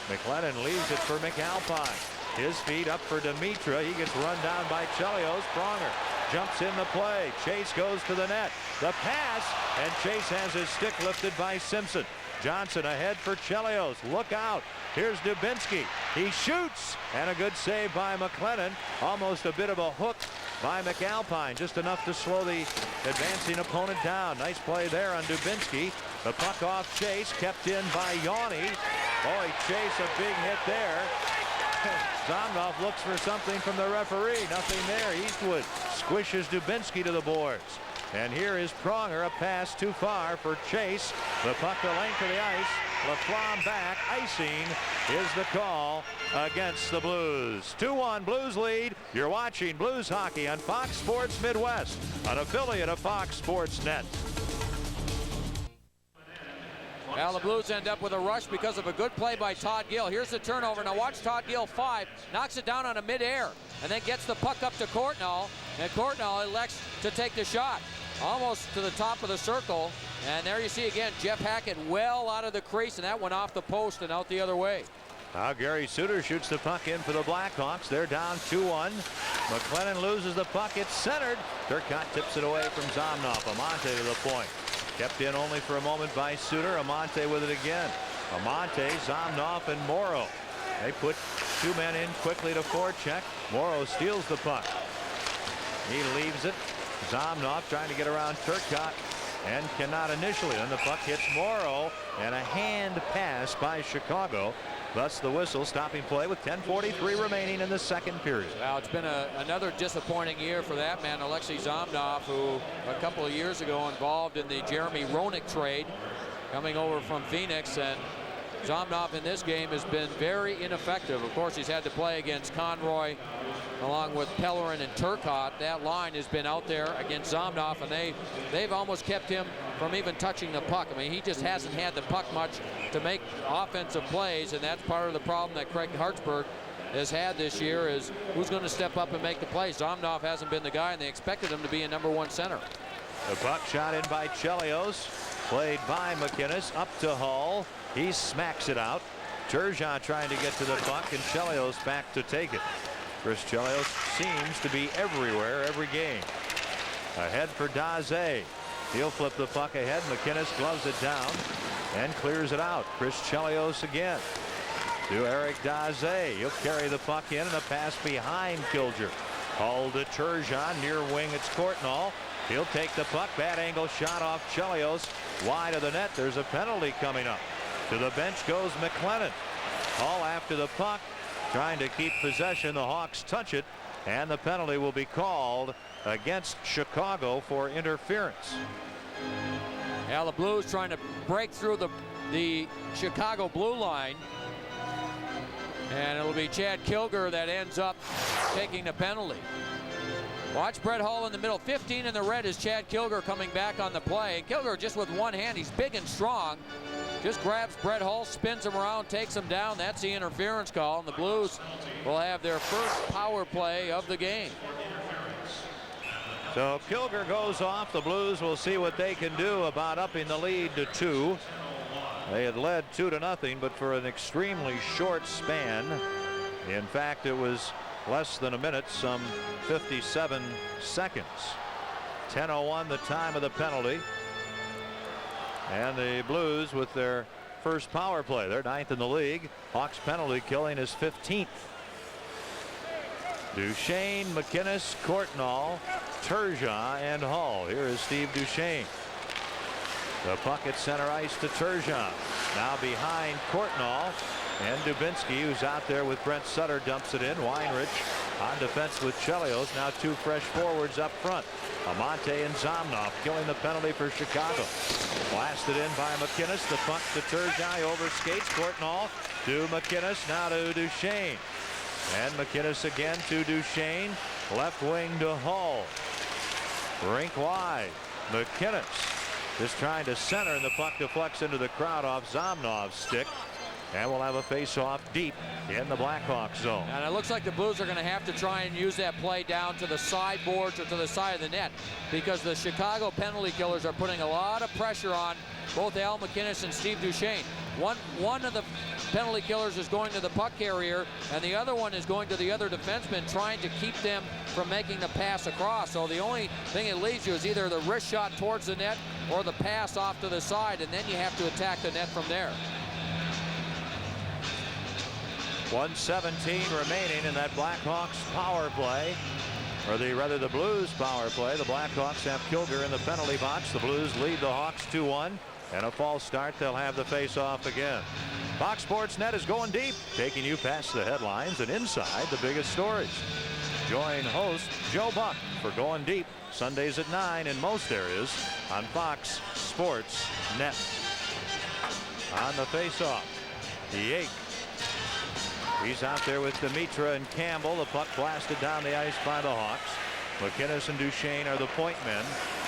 McLennan leaves it for McAlpine. His feet up for Demitra. He gets run down by Chelios. Pronger jumps in the play. Chase goes to the net. The pass, and Chase has his stick lifted by Simpson. Johnson ahead for Chelios. Look out. Here's Dubinsky. He shoots, and a good save by McLennan. Almost a bit of a hook by McAlpine, just enough to slow the advancing opponent down. Nice play there on Dubinsky. The puck off Chase, kept in by Yanni. Boy, Chase, a big hit there. Zomnov looks for something from the referee. Nothing there. Eastwood squishes Dubinsky to the boards. And here is Pronger, a pass too far for Chase. The puck the length of the ice. LaFlamme back. Icing is the call against the Blues. 2-1 Blues lead. You're watching Blues hockey on Fox Sports Midwest, an affiliate of Fox Sports Net. Well, the Blues end up with a rush because of a good play by Todd Gill. Here's the turnover. Now watch Todd Gill 5. Knocks it down on a midair and then gets the puck up to Courtnall. And Courtnall elects to take the shot almost to the top of the circle. And there you see again Jeff Hackett well out of the crease, and that went off the post and out the other way. Now Gary Suter shoots the puck in for the Blackhawks. They're down 2-1. McLennan loses the puck. It's centered. Turcotte tips it away from Zomnov. Amante to the point. Kept in only for a moment by Suter. Amante with it again. Amante, Zomnov, and Morrow. They put two men in quickly to forecheck. Morrow steals the puck. He leaves it. Zomnov trying to get around Turcotte and cannot initially. Then the puck hits Morrow, and a hand pass by Chicago. Thus the whistle, stopping play with 10:43 remaining in the second period. Well, it's been another disappointing year for that man, Alexei Zomnov, who a couple of years ago involved in the Jeremy Roenick trade, coming over from Phoenix. And Zomnov in this game has been very ineffective. Of course, he's had to play against Conroy along with Pellerin and Turcotte. That line has been out there against Zomnov, and they've almost kept him from even touching the puck. I mean, he just hasn't had the puck much to make offensive plays, and that's part of the problem that Craig Hartsburg has had this year, is who's going to step up and make the plays. Zomnov hasn't been the guy, and they expected him to be a #1 center. The puck shot in by Chelios, played by McKinnis, up to Hull. He smacks it out. Turgeon trying to get to the puck, and Chelios back to take it. Chris Chelios seems to be everywhere every game. Ahead for Daze. He'll flip the puck ahead. McKinnis gloves it down and clears it out. Chris Chelios again to Eric Daze. He'll carry the puck in, and a pass behind Kilger. Hull to Turgeon, near wing. It's Courtnall. He'll take the puck. Bad angle shot off Chelios. Wide of the net. There's a penalty coming up. To the bench goes McLennan. Hull after the puck, trying to keep possession. The Hawks touch it, and the penalty will be called against Chicago for interference. Now the Blues trying to break through the Chicago blue line, and it'll be Chad Kilger that ends up taking the penalty. Watch Brett Hull in the middle. 15 in the red is Chad Kilger coming back on the play. Kilger just with one hand. He's big and strong. Just grabs Brett Hull, spins him around, takes him down. That's the interference call, and the Blues will have their first power play of the game. So Kilger goes off. The Blues will see what they can do about upping the lead to 2. They had led 2-0, but for an extremely short span. In fact, it was less than a minute, some 57 seconds. 10:01 the time of the penalty. And the Blues with their first power play. They're 9th in the league. Hawks penalty killing is 15th. Duchesne, McInnes, Courtnall, Turgeon, and Hull. Here is Steve Duchesne. The puck at center ice to Turgeon. Now behind Courtnall, and Dubinsky, who's out there with Brent Sutter, dumps it in. Weinrich on defense with Chelios. Now 2 fresh forwards up front. Amante and Zomnov killing the penalty for Chicago. Blasted in by McInnes. The puck to Turgeon. Over skates. Courtnall to McInnes. Now to Duchesne. And McInnes again to Duchesne. Left wing to Hull. Rink wide. McInnes just trying to center, and the puck deflects into the crowd off Zomnov's stick. And we'll have a face-off deep in the Blackhawks zone. And it looks like the Blues are going to have to try and use that play down to the sideboards or to the side of the net, because the Chicago penalty killers are putting a lot of pressure on both Al McInnes and Steve Duchesne. One of the penalty killers is going to the puck carrier, and the other one is going to the other defenseman, trying to keep them from making the pass across. So the only thing it leaves you is either the wrist shot towards the net or the pass off to the side, and then you have to attack the net from there. 1:17 remaining in that Blackhawks power play, or the Blues power play. The Blackhawks have Kilger in the penalty box. The Blues lead the Hawks 2-1, and a false start. They'll have the face-off again. Fox Sports Net is going deep, taking you past the headlines and inside the biggest stories. Join host Joe Buck for Going Deep, Sundays at 9 in most areas on Fox Sports Net. On the face-off, Yake. He's out there with Demitra and Campbell. The puck blasted down the ice by the Hawks. McInnes and Duchesne are the point men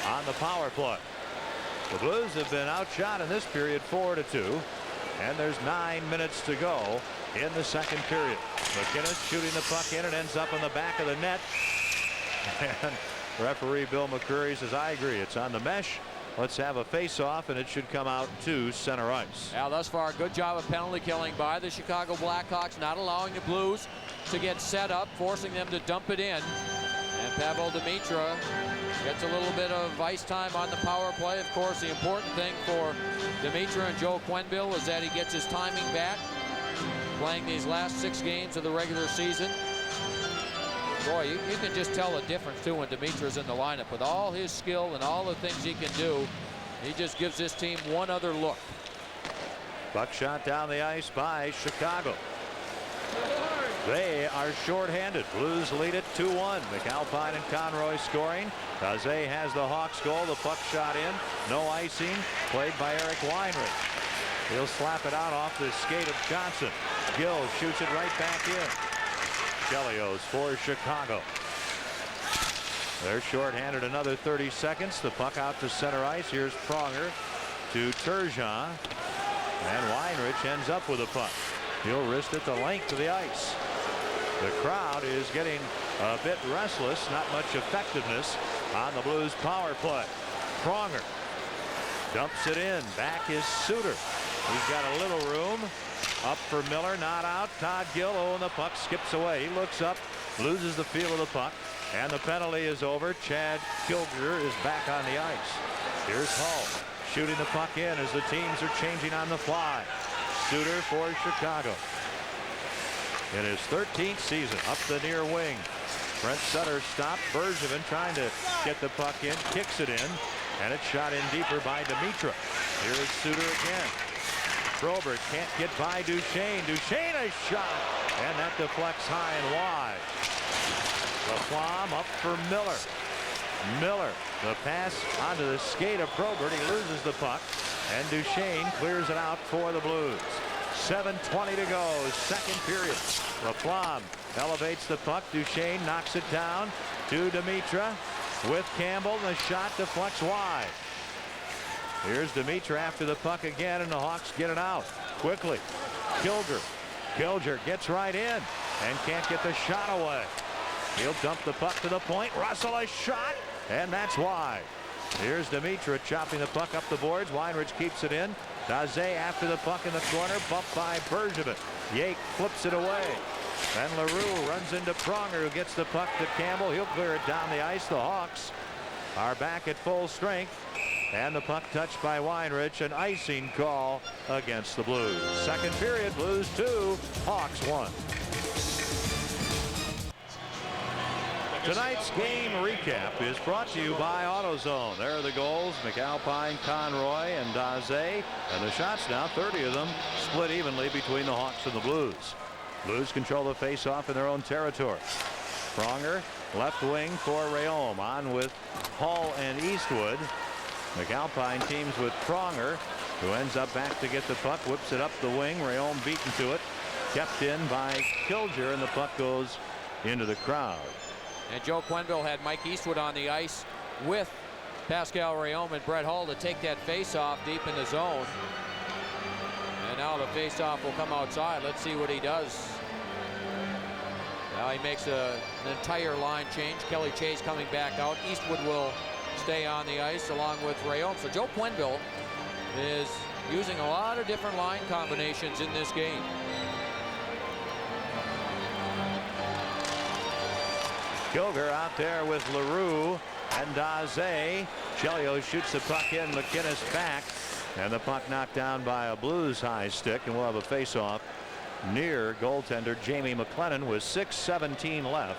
on the power play. The Blues have been outshot in this period 4-2, and there's 9 minutes to go in the second period. McInnes shooting the puck in, and ends up in the back of the net. And referee Bill McCreary says, I agree, it's on the mesh. Let's have a face-off, and it should come out to center ice. Now, thus far, a good job of penalty killing by the Chicago Blackhawks, not allowing the Blues to get set up, forcing them to dump it in. And Pavel Demitra gets a little bit of ice time on the power play. Of course, the important thing for Demitra and Joe Quenneville is that he gets his timing back, playing these last 6 games of the regular season. Boy, you can just tell the difference, too, when Demitra's in the lineup. With all his skill and all the things he can do, he just gives this team one other look. Puck shot down the ice by Chicago. They are shorthanded. Blues lead it 2-1. McAlpine and Conroy scoring. Taze has the Hawks goal. The puck shot in. No icing. Played by Eric Weinrich. He'll slap it out off the skate of Johnson. Gill shoots it right back in. Chelios for Chicago. They're shorthanded another 30 seconds. The puck out to center ice. Here's Pronger to Turgeon. And Weinrich ends up with a puck. He'll wrist it the length of the ice. The crowd is getting a bit restless. Not much effectiveness on the Blues power play. Pronger dumps it in. Back is Suter. He's got a little room. Up for Miller, not out. Todd Gill, and the puck skips away. He looks up, loses the feel of the puck, and the penalty is over. Chad Kilger is back on the ice. Here's Hull shooting the puck in as the teams are changing on the fly. Suter for Chicago. In his 13th season, up the near wing. Brent Sutter stopped. Bergevin trying to get the puck in, kicks it in, and it's shot in deeper by Demitra. Here is Suter again. Probert can't get by Duchesne. Duchesne a shot, and that deflects high and wide. Laflamme up for Miller. Miller, the pass onto the skate of Probert. He loses the puck, and Duchesne clears it out for the Blues. 7:20 to go, second period. Laflamme elevates the puck. Duchesne knocks it down to Demitra with Campbell. The shot deflects wide. Here's Demitra after the puck again, and the Hawks get it out quickly. Kilger gets right in and can't get the shot away. He'll dump the puck to the point. Russell a shot, and that's wide. Here's Demitra chopping the puck up the boards. Weinrich keeps it in. Daze after the puck in the corner, bumped by Bergevin. Yake flips it away. Then LaRue runs into Pronger, who gets the puck to Campbell. He'll clear it down the ice. The Hawks are back at full strength. And the puck touched by Weinrich. An icing call against the Blues. Second period, Blues 2, Hawks 1. Tonight's game recap is brought to you by AutoZone. There are the goals, McAlpine, Conroy, and Daze. And the shots now, 30 of them, split evenly between the Hawks and the Blues. Blues control the face-off in their own territory. Pronger, left wing for Rayom, on with Hull and Eastwood. McAlpine teams with Pronger, who ends up back to get the puck, whips it up the wing. Rayom beaten to it, kept in by Kilger, and the puck goes into the crowd. And Joe Quenneville had Mike Eastwood on the ice with Pascal Rayom and Brett Hull to take that face-off deep in the zone. And now the face-off will come outside. Let's see what he does. Now he makes an entire line change. Kelly Chase coming back out. Eastwood will stay on the ice along with Rayom. So Joe Quenneville is using a lot of different line combinations in this game. Kilger out there with LaRue and Daze. Chelios shoots the puck in. McInnes back. And the puck knocked down by a Blues high stick. And we'll have a face-off near goaltender Jamie McLennan with 6:17 left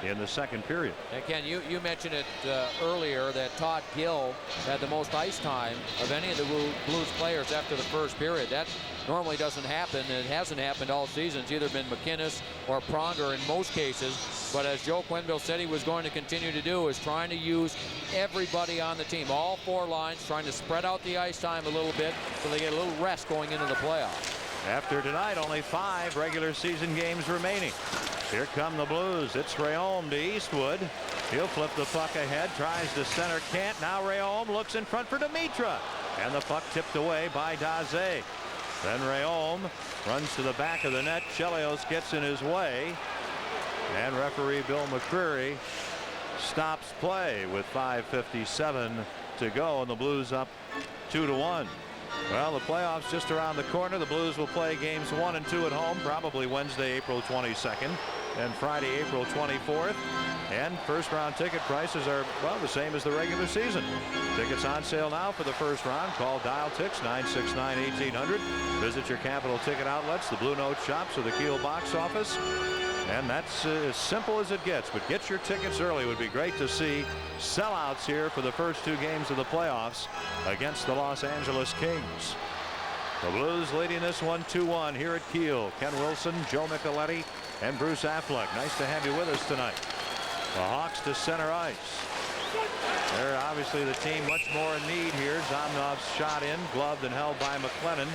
in the second period. And Ken, you mentioned it earlier that Todd Gill had the most ice time of any of the Blues players after the first period. That normally doesn't happen, and it hasn't happened all season. It's either been McInnes or Pronger in most cases. But as Joe Quenneville said he was going to continue to do, is trying to use everybody on the team, all four lines, trying to spread out the ice time a little bit so they get a little rest going into the playoffs. After tonight, only 5 regular season games remaining. Here come the Blues. It's Rayom to Eastwood. He'll flip the puck ahead, tries to center, can't. Now Rayom looks in front for Demitra. And the puck tipped away by Daze. Then Rayom runs to the back of the net. Chelios gets in his way. And referee Bill McCreary stops play with 5:57 to go, and the Blues up 2-1. Well, the playoffs just around the corner. The Blues will play games 1 and 2 at home, probably Wednesday, April 22nd, and Friday, April 24th. And first-round ticket prices are, well, the same as the regular season. Tickets on sale now for the first round. Call Dial Tix 969-1800. Visit your Capital Ticket outlets, the Blue Note shops, or the Kiel box office. And that's as simple as it gets. But get your tickets early. It would be great to see sellouts here for the first 2 games of the playoffs against the Los Angeles Kings. The Blues leading this one 2-1 here at Kiel. Ken Wilson, Joe Micheletti, and Bruce Affleck. Nice to have you with us tonight. The Hawks to center ice. They're obviously the team much more in need here. Zomnov's shot in, gloved and held by McLennan.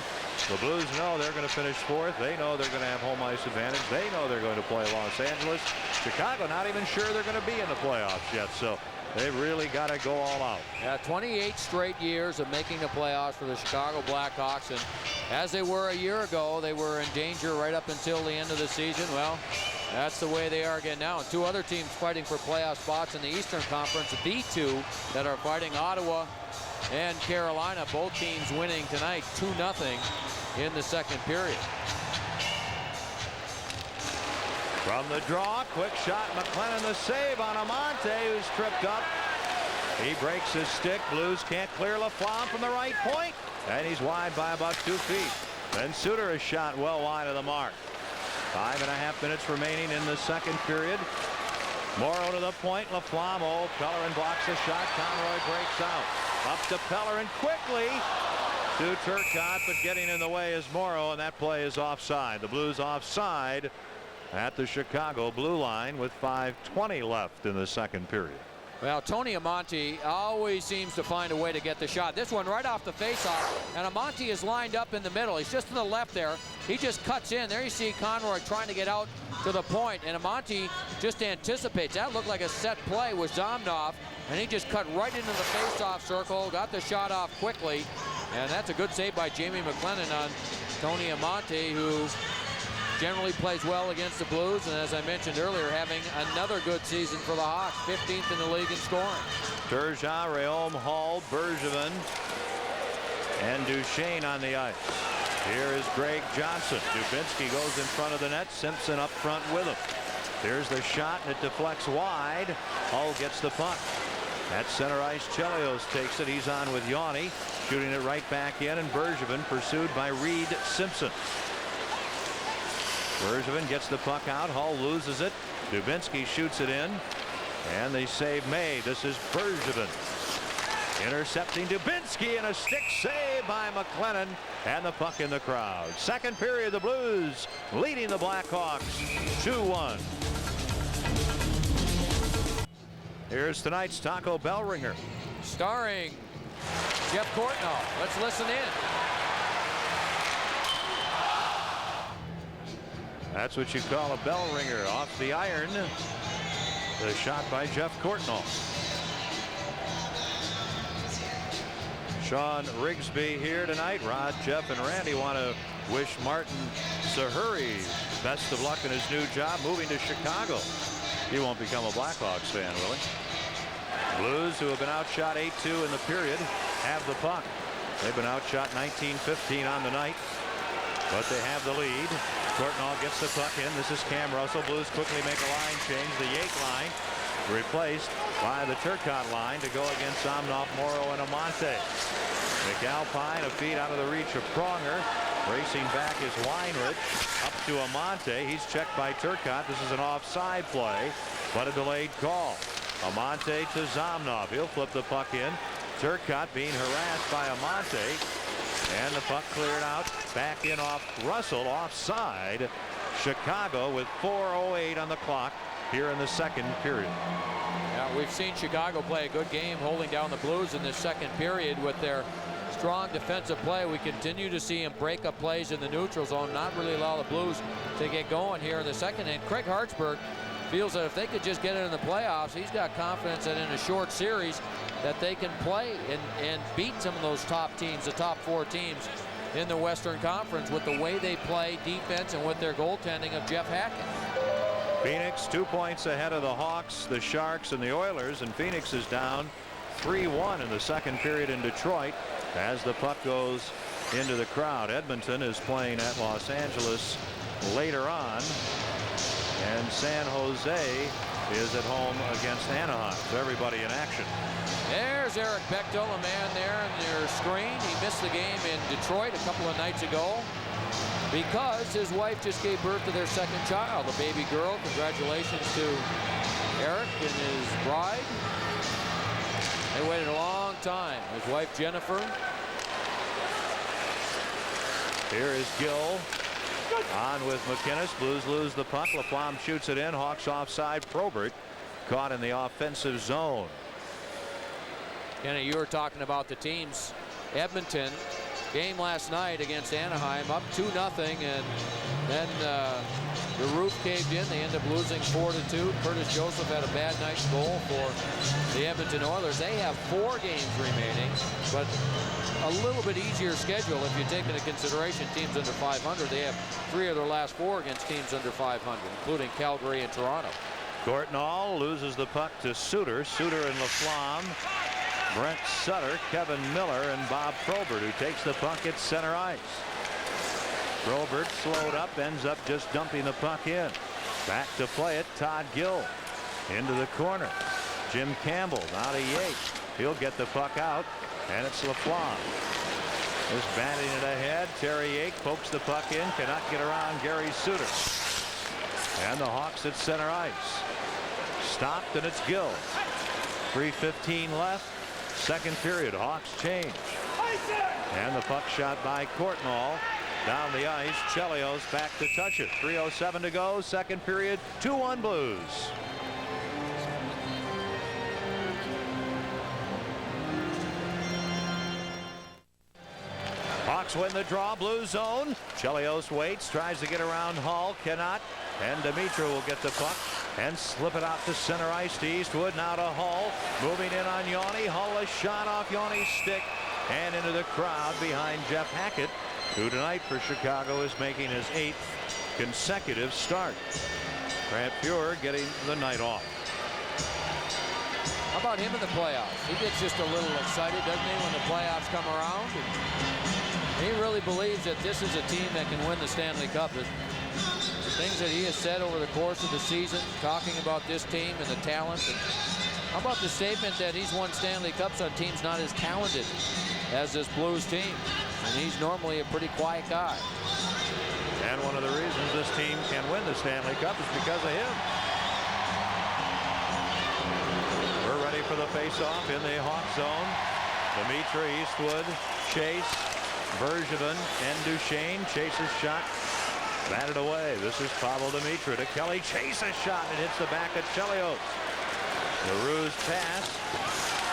The Blues know they're going to finish 4th. They know they're going to have home ice advantage. They know they're going to play Los Angeles. Chicago not even sure they're going to be in the playoffs yet. So they've really got to go all out. Yeah, 28 straight years of making the playoffs for the Chicago Blackhawks. And as they were a year ago, they were in danger right up until the end of the season. Well, that's the way they are again now. And 2 other teams fighting for playoff spots in the Eastern Conference. The 2 that are fighting, Ottawa and Carolina, both teams winning tonight 2-0 in the second period. From the draw, quick shot, McLennan the save on Amante, who's tripped up. He breaks his stick. Blues can't clear Laflamme from the right point, and he's wide by about 2 feet. Then Suter is shot well wide of the mark. 5.5 minutes remaining in the second period. Morrow to the point. Laflamme, Pellerin blocks the shot. Conroy breaks out. Up to Pellerin quickly to Turcotte, but getting in the way is Morrow, and that play is offside. The Blues offside at the Chicago blue line with 5:20 left in the second period. Well, Tony Amante always seems to find a way to get the shot. This one right off the faceoff, and Amante is lined up in the middle. He's just to the left there. He just cuts in. There you see Conroy trying to get out to the point, and Amante just anticipates. That looked like a set play with Zomnov, and he just cut right into the faceoff circle, got the shot off quickly, and that's a good save by Jamie McLennan on Tony Amante, who generally plays well against the Blues, and as I mentioned earlier, having another good season for the Hawks, 15th in the league in scoring. Turgeon, Rayom, Hall, Bergevin, And Duchesne on the ice. Here is Greg Johnson. Dubinsky goes in front of the net. Simpson up front with him. Here's the shot, and it deflects wide. Hull gets the puck. At center ice, Chelios takes it. He's on with Yanni, shooting it right back in, and Bergevin pursued by Reed Simpson. Bergevin gets the puck out. Hull loses it. Dubinsky shoots it in, and they save May. This is Bergevin intercepting Dubinsky, and a stick save by McLennan, and the puck in the crowd. Second period, the Blues leading the Blackhawks 2-1. Here's tonight's Taco Bell ringer. Starring Jeff Courtnall. Let's listen in. That's what you call a bell ringer. Off the iron. The shot by Jeff Courtnall. Sean Rigsby here tonight. Rod, Jeff, and Randy want to wish Martin Sahuri best of luck in his new job, moving to Chicago. He won't become a Blackhawks fan, will he? Blues, who have been outshot 8-2 in the period, have the puck. They've been outshot 19-15 on the night, but they have the lead. Courtnall gets the puck in. This is Cam Russell. Blues quickly make a line change. The Yake line replaced by the Turcotte line to go against Somnoff, Morrow, and Amante. McAlpine, a feed out of the reach of Pronger. Racing back is Weinrich up to Amante. He's checked by Turcotte. This is an offside play, but a delayed call. Amante to Zomnov. He'll flip the puck in. Turcotte being harassed by Amante, and the puck cleared out back in off Russell, offside. Chicago with 4:08 on the clock here in the second period. Yeah, we've seen Chicago play a good game holding down the Blues in this second period with their strong defensive play. We continue to see him break up plays in the neutral zone, not really allow the Blues to get going here in the second. And Craig Hartsburg feels that if they could just get it in the playoffs, he's got confidence that in a short series that they can play and beat some of those top teams, the top 4 teams in the Western Conference, with the way they play defense and with their goaltending of Jeff Hackett. Phoenix 2 points ahead of the Hawks, the Sharks, and the Oilers, and Phoenix is down 3-1 in the second period in Detroit as the puck goes into the crowd. Edmonton is playing at Los Angeles later on, and San Jose is at home against Anaheim. So everybody in action. There's Eric Bechtel, a man there in their screen. He missed the game in Detroit a couple of nights ago because his wife just gave birth to their second child, a baby girl. Congratulations to Eric and his bride. They waited a long time. His wife Jennifer. Here is Gill on with McInnes. Blues lose the puck. Laflamme shoots it in. Hawks offside. Probert caught in the offensive zone. Kenny, you were talking about the teams. Edmonton game last night against Anaheim, up 2-0, and then the roof caved in. They end up losing 4-2. Curtis Joseph had a bad night's goal for the Edmonton Oilers. They have 4 games remaining, but a little bit easier schedule if you take into consideration teams under 500. They have 3 of their last 4 against teams under 500, including Calgary and Toronto. Courtnall loses the puck to Suter. Suter and Laflamme, Brent Sutter, Kevin Miller, and Bob Probert, who takes the puck at center ice. Probert slowed up, ends up just dumping the puck in. Back to play it, Todd Gill into the corner. Jim Campbell now to Yates. He'll get the puck out, and it's Laflamme. Just batting it ahead. Terry Yake pokes the puck in, cannot get around Gary Suter. And the Hawks at center ice. Stopped, and it's Gill. 3:15 left. Second period. Hawks change. And the puck shot by Courtnall down the ice. Chelios back to touch it. 3:07 to go. Second period. 2-1 Blues. Hawks win the draw. Blue zone. Chelios waits, tries to get around Hull, cannot, and Demitra will get the puck and slip it out to center ice to Eastwood. Now to Hull, moving in on Yanni. Hull a shot off Yanni's stick and into the crowd behind Jeff Hackett, who tonight for Chicago is making his 8th consecutive start. Grant Fuhr getting the night off. How about him in the playoffs? He gets just a little excited, doesn't he, when the playoffs come around? And he really believes that this is a team that can win the Stanley Cup. The things that he has said over the course of the season, talking about this team and the talent. And how about the statement that he's won Stanley Cups on teams not as talented as this Blues team? And he's normally a pretty quiet guy. And one of the reasons this team can win the Stanley Cup is because of him. We're ready for the face-off in the Hawk zone. Demitra, Eastwood, Chase, Bergevin, and Duchesne. Chase's shot batted away. This is Pavel Demitra to Kelly. Chase's shot, and it hits the back of Chelios. The ruse pass.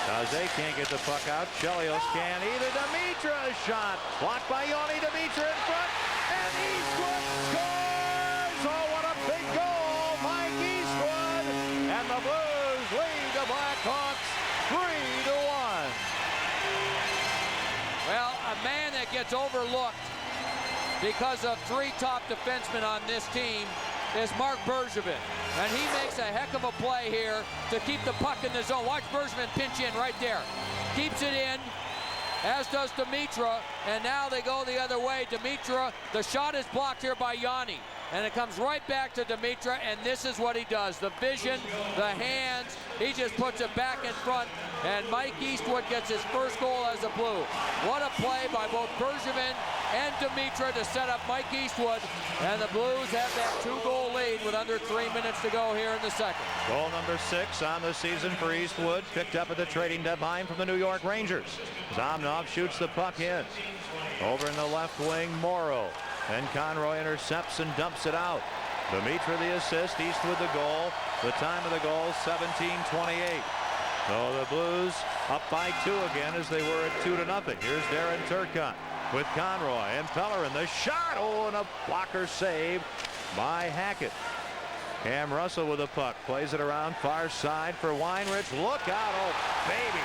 Daze can't get the puck out. Chelios can either. Demitra's shot blocked by Yoni. Demitra in front, and Eastwood scores. Oh, what a big goal! Mike Eastwood, and the Blues lead the Blackhawks 3-1. Well, a man that gets overlooked because of three top defensemen on this team is Marc Bergevin. And he makes a heck of a play here to keep the puck in the zone. Watch Bergevin pinch in right there. Keeps it in, as does Demitra. And now they go the other way. Demitra, the shot is blocked here by Yanni. And it comes right back to Demitra, and this is what he does. The vision, the hands, he just puts it back in front, and Mike Eastwood gets his first goal as a Blue. What a play by both Bergevin and Demitra to set up Mike Eastwood, and the Blues have that 2-goal lead with under 3 minutes to go here in the second. Goal number 6 on the season for Eastwood, picked up at the trading deadline from the New York Rangers. Zomnov shoots the puck in. Over in the left wing, Morrow. And Conroy intercepts and dumps it out. Demitra the assist, Eastwood the goal. The time of the goal, 17:28. So the Blues up by 2 again as they were at 2-0. Here's Darren Turcotte with Conroy and Pellerin. The shot, oh, and a blocker save by Hackett. Cam Russell with the puck, plays it around far side for Weinrich. Look out, oh baby.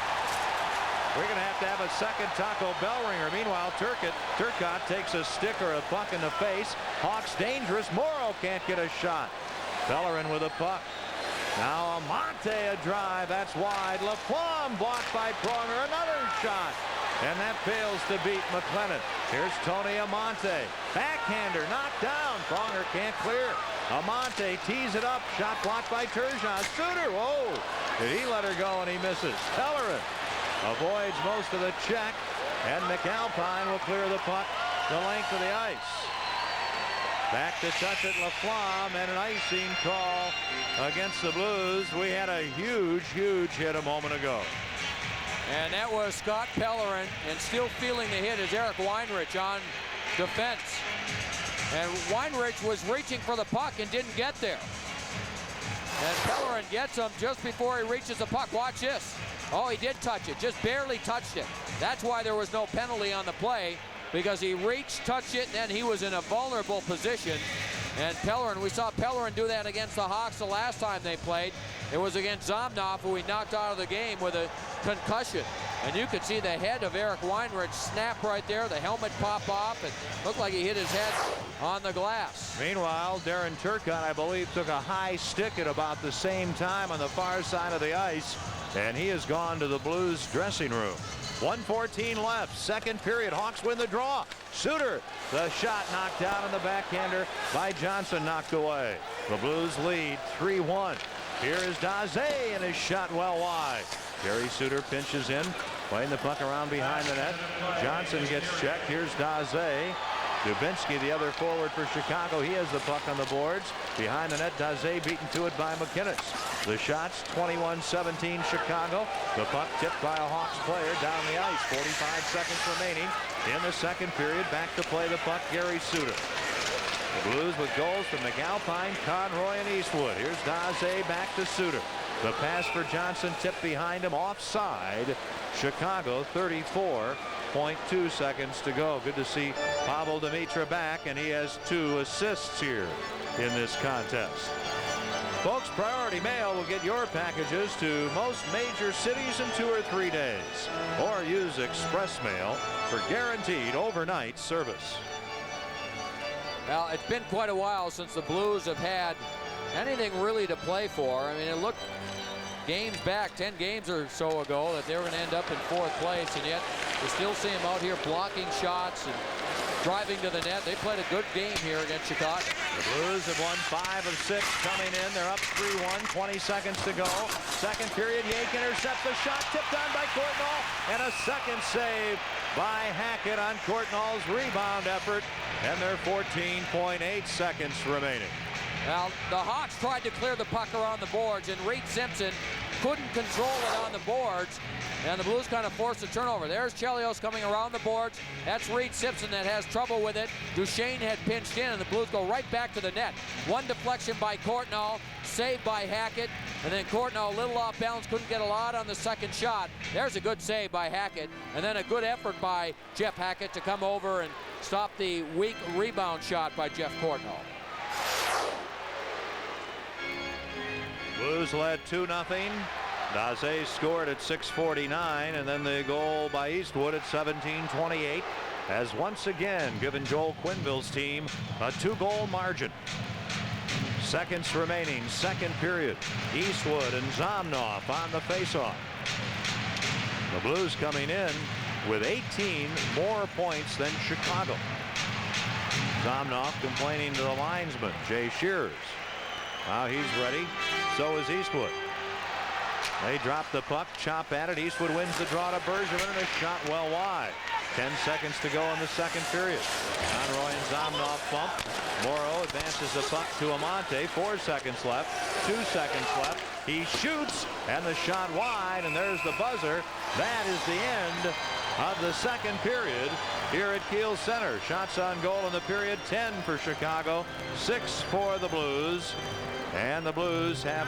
We're going to have a second Taco Bell ringer. Meanwhile, Turcotte takes a stick or a puck in the face. Hawks dangerous. Morrow can't get a shot. Pellerin with a puck. Now Amante a drive. That's wide. Laflamme blocked by Pronger. Another shot. And that fails to beat McLennan. Here's Tony Amante. Backhander knocked down. Pronger can't clear. Amante tees it up. Shot blocked by Turgeon. Suter. Whoa. Did he let her go and he misses? Pellerin avoids most of the check, and McAlpine will clear the puck the length of the ice. Back to touch it, Laflamme, and an icing call against the Blues. We had a huge hit a moment ago. And that was Scott Pellerin, and still feeling the hit is Eric Weinrich on defense. And Weinrich was reaching for the puck and didn't get there. And Pellerin gets him just before he reaches the puck. Watch this. Oh, he did touch it, just barely touched it. That's why there was no penalty on the play, because he reached, touched it, and then he was in a vulnerable position. And Pellerin, we saw Pellerin do that against the Hawks the last time they played. It was against Zomnov, who he knocked out of the game with a concussion. And you could see the head of Eric Weinrich snap right there, the helmet pop off. It looked like he hit his head on the glass. Meanwhile, Darren Turcotte, I believe, took a high stick at about the same time on the far side of the ice. And he has gone to the Blues dressing room. 1:14 left, second period. Hawks win the draw. Suter, the shot knocked down on the backhander by Johnson, knocked away. The Blues lead 3-1. Here is Daze, and his shot well wide. Gary Suter pinches in, playing the puck around behind the net. Johnson gets checked. Here's Daze. Dubinsky, the other forward for Chicago. He has the puck on the boards. Behind the net, Daze beaten to it by McInnes. The shots, 21-17 Chicago. The puck tipped by a Hawks player down the ice. 45 seconds remaining in the second period. Back to play the puck, Gary Suter. The Blues with goals from McAlpine, Conroy, and Eastwood. Here's Daze back to Suter. The pass for Johnson tipped behind him, offside. Chicago, 34.2 seconds to go. Good to see Pavel Demitra back, and he has 2 assists here in this contest. Folks, Priority Mail will get your packages to most major cities in 2 or 3 days. Or use Express Mail for guaranteed overnight service. Well, it's been quite a while since the Blues have had anything really to play for. I mean, it looked games back, 10 games or so ago, that they were going to end up in 4th place, and yet we still see them out here blocking shots and driving to the net. They played a good game here against Chicago. The Blues have won 5 of 6 coming in. They're up 3-1, 20 seconds to go. Second period, Yake intercepts the shot, tipped on by Courtnall, and a second save by Hackett on Courtnall's rebound effort, and there are 14.8 seconds remaining. Now, the Hawks tried to clear the puck around the boards, and Reed Simpson couldn't control it on the boards, and the Blues kind of forced a turnover. There's Chelios coming around the boards. That's Reed Simpson that has trouble with it. Duchesne had pinched in, and the Blues go right back to the net. One deflection by Courtnall, saved by Hackett, and then Courtnall a little off balance, couldn't get a lot on the second shot. There's a good save by Hackett, and then a good effort by Jeff Hackett to come over and stop the weak rebound shot by Jeff Courtnall. Blues led 2-0. Daze scored at 6:49, and then the goal by Eastwood at 17:28 has once again given Joel Quenneville's team a 2-goal margin. Seconds remaining, second period. Eastwood and Zomnoff on the faceoff. The Blues coming in with 18 more points than Chicago. Zomnoff complaining to the linesman, Jay Shears. Now he's ready. So is Eastwood. They drop the puck, chop at it. Eastwood wins the draw to Bergevin, and a shot well wide. 10 seconds to go in the second period. Conroy and Zomnoff bump. Morrow advances the puck to Amante. 4 seconds left. 2 seconds left. He shoots, and the shot wide, and there's the buzzer. That is the end of the second period here at Kiel Center. Shots on goal in the period, 10 for Chicago, 6 for the Blues. And the Blues have